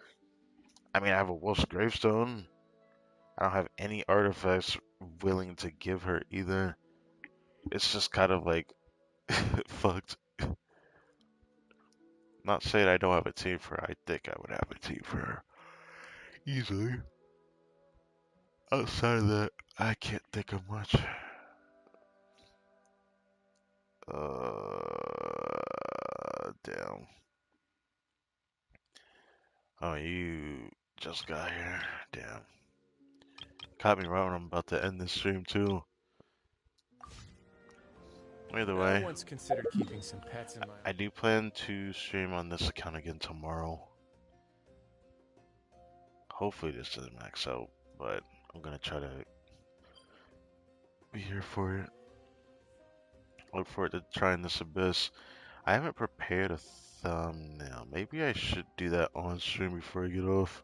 I mean, I have a Wolf's Gravestone. I don't have any artifacts willing to give her either. It's just kind of like fucked. Not saying I don't have a team for her. I think I would have a team for her easily. Outside of that, I can't think of much. Damn. Oh, you just got here. Damn. Caught me right when I'm about to end this stream too. Either I way, once considered keeping some pets in my. I do plan to stream on this account again tomorrow. Hopefully this doesn't max out, but I'm gonna try to be here for it. Look forward to trying this Abyss. I haven't prepared a thumbnail. Maybe I should do that on stream before I get off.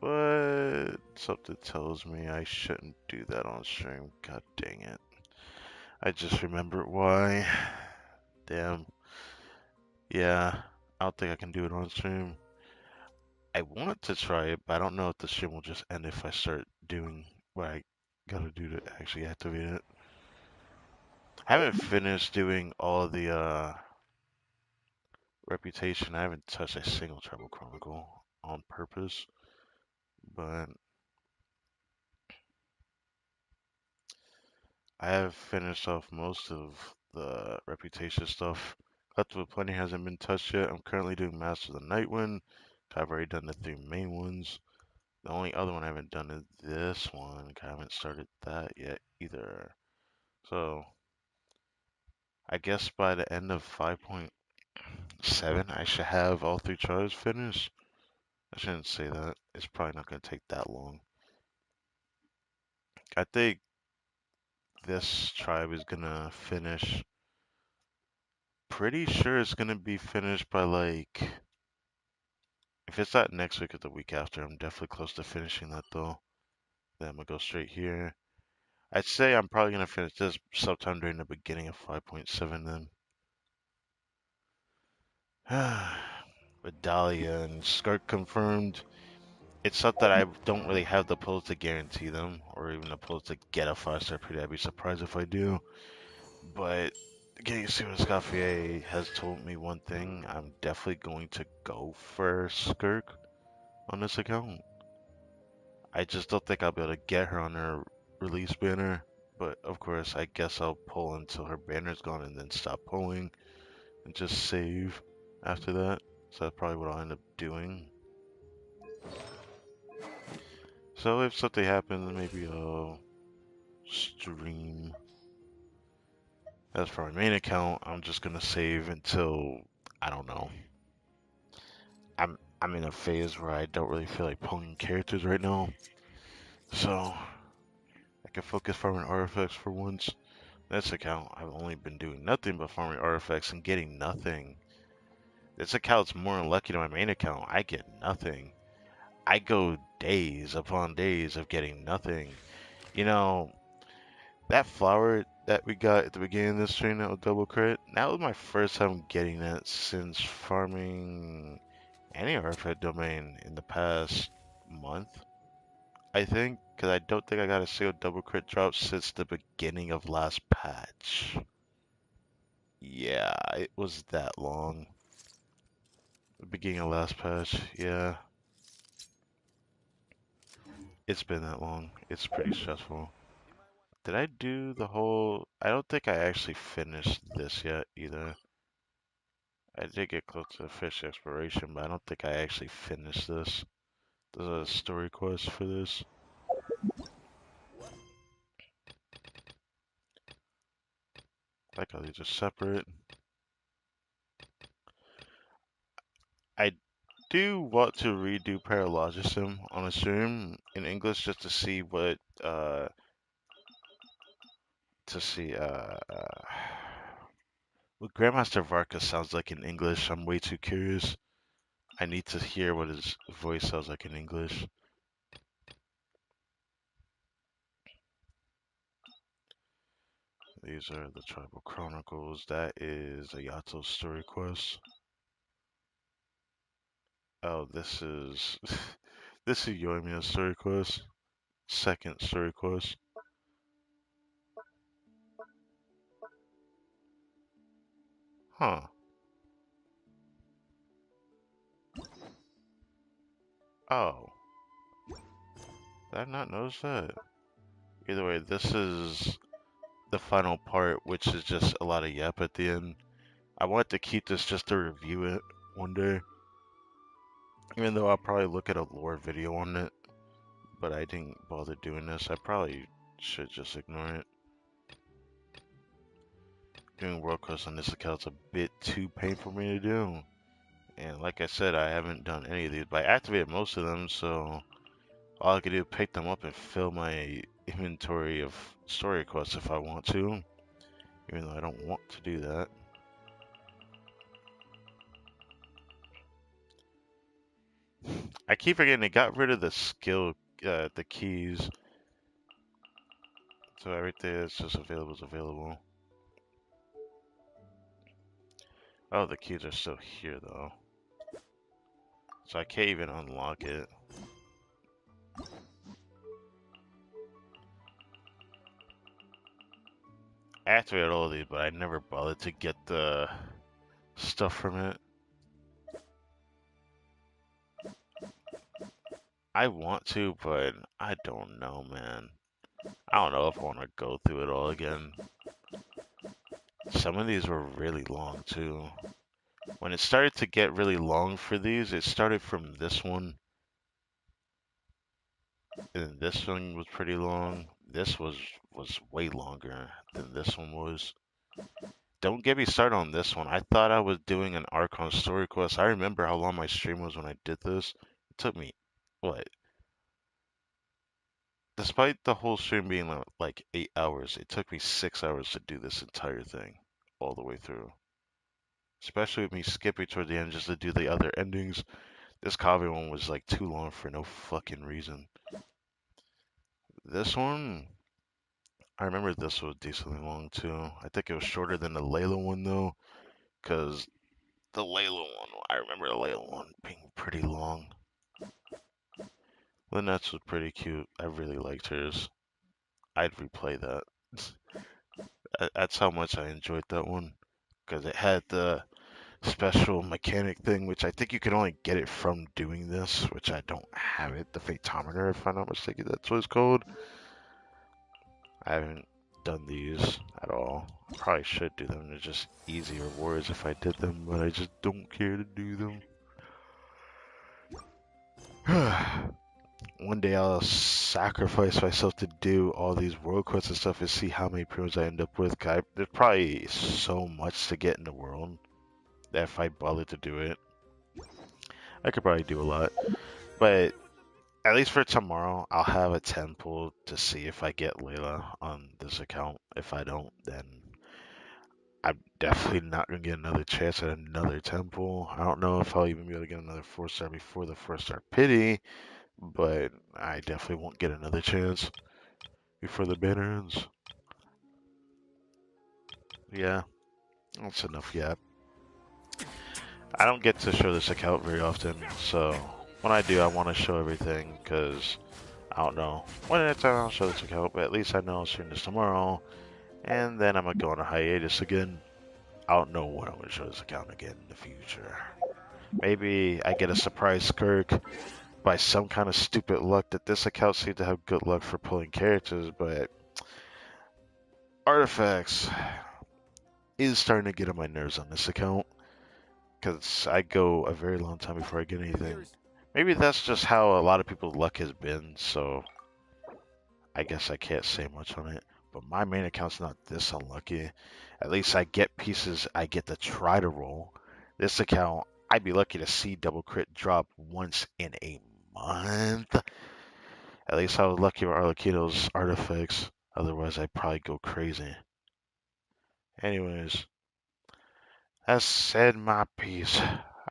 But something tells me I shouldn't do that on stream. God dang it. I just remembered why. Damn. Yeah, I don't think I can do it on stream. I want to try it, but I don't know if the stream will just end if I start doing what I gotta do to actually activate it. I haven't finished doing all the reputation. I haven't touched a single Tribal Chronicle on purpose, but I have finished off most of the reputation stuff. Collectible Plenty hasn't been touched yet. I'm currently doing Master of the Nightwind. I've already done the three main ones. The only other one I haven't done is this one. I haven't started that yet either. So I guess by the end of 5.7, I should have all three tribes finished. I shouldn't say that. It's probably not going to take that long. I think this tribe is going to finish. Pretty sure it's going to be finished by like. If it's not next week or the week after, I'm definitely close to finishing that though. Then I'm going to go straight here. I'd say I'm probably going to finish this sometime during the beginning of 5.7 then. With Dahlia and Skirk confirmed, it's not that I don't really have the pulls to guarantee them, or even the pulls to get a 5-star pretty. I'd be surprised if I do. But getting to see what Escoffier has told me one thing, I'm definitely going to go for Skirk on this account. I just don't think I'll be able to get her on her release banner. But of course, I guess I'll pull until her banner's gone and then stop pulling and just save after that. So that's probably what I'll end up doing. So if something happens, maybe I'll stream. As for my main account, I'm just gonna save until I don't know. I'm in a phase where I don't really feel like pulling characters right now, so I can focus farming artifacts for once. This account, I've only been doing nothing but farming artifacts and getting nothing. This account's more unlucky than my main account. I get nothing. I go days upon days of getting nothing. You know, that flower that we got at the beginning of this stream that was double crit, that was my first time getting that since farming any artifact domain in the past month, I think, because I don't think I got a single double crit drop since the beginning of last patch. Yeah, it was that long. The beginning of last patch, yeah. It's been that long. It's pretty stressful. Did I do the whole... I don't think I actually finished this yet either. I did get close to fish exploration, but I don't think I actually finished this. There's a story quest for this. Like how these are separate. I do want to redo Paralogism on a stream in English just to see what to see What Grandmaster Varka sounds like in English, I'm way too curious. I need to hear what his voice sounds like in English. These are the Tribal Chronicles. That is Ayato's story quest. Oh, this is this is Yoimiya's story quest. Second story quest. Huh. Oh. Did I not notice that? Either way, this is the final part, which is just a lot of yep at the end. I want to keep this just to review it one day. Even though I'll probably look at a lore video on it, but I didn't bother doing this. I probably should just ignore it. Doing world quests on this account's a bit too painful for me to do. And like I said, I haven't done any of these, but I activated most of them, so all I can do is pick them up and fill my inventory of story quests if I want to, even though I don't want to do that. I keep forgetting they got rid of the skill, the keys, so everything that's just available is available. Oh, the keys are still here though, so I can't even unlock it. I activated all of these, but I never bothered to get the stuff from it. I want to, but I don't know, man. I don't know if I want to go through it all again. Some of these were really long, too. When it started to get really long for these, it started from this one. And this one was pretty long. This was way longer than this one was. Don't get me started on this one. I thought I was doing an Archon story quest. I remember how long my stream was when I did this. It took me, what? Despite the whole stream being like 8 hours, it took me 6 hours to do this entire thing all the way through. Especially with me skipping toward the end just to do the other endings. This Kave one was like too long for no fucking reason. This one, I remember this was decently long too. I think it was shorter than the Layla one though, because the Layla one, I remember the Layla one being pretty long. Lynette's was pretty cute. I really liked hers. I'd replay that. That's how much I enjoyed that one, because it had the special mechanic thing, which I think you can only get it from doing this, which I don't have it. The Fatometer, if I'm not mistaken, that's what it's called. I haven't done these at all. I probably should do them. They're just easy rewards if I did them, but I just don't care to do them. One day I'll sacrifice myself to do all these world quests and stuff and see how many premiums I end up with. There's probably so much to get in the world that if I bother to do it, I could probably do a lot. But at least for tomorrow, I'll have a 10 pull to see if I get Layla on this account. If I don't, then I'm definitely not going to get another chance at another 10 pull. I don't know if I'll even be able to get another 4-star before the 4-star pity, but I definitely won't get another chance before the banner ends. Yeah, that's enough yet. I don't get to show this account very often, so when I do, I want to show everything, because I don't know when it's time I'll show this account, but at least I know I'll stream this tomorrow, and then I'm going to go on a hiatus again. I don't know when I'm going to show this account again in the future. Maybe I get a surprise skirk by some kind of stupid luck that this account seems to have good luck for pulling characters, but artifacts is starting to get on my nerves on this account, because I go a very long time before I get anything. Maybe that's just how a lot of people's luck has been, so I guess I can't say much on it. But my main account's not this unlucky. At least I get pieces I get to try to roll. This account, I'd be lucky to see double crit drop once in a month. At least I was lucky with Arlecchino's artifacts. Otherwise, I'd probably go crazy. Anyways, As said my piece,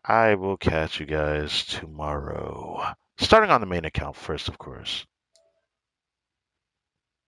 I will catch you guys tomorrow. Starting on the main account first, of course.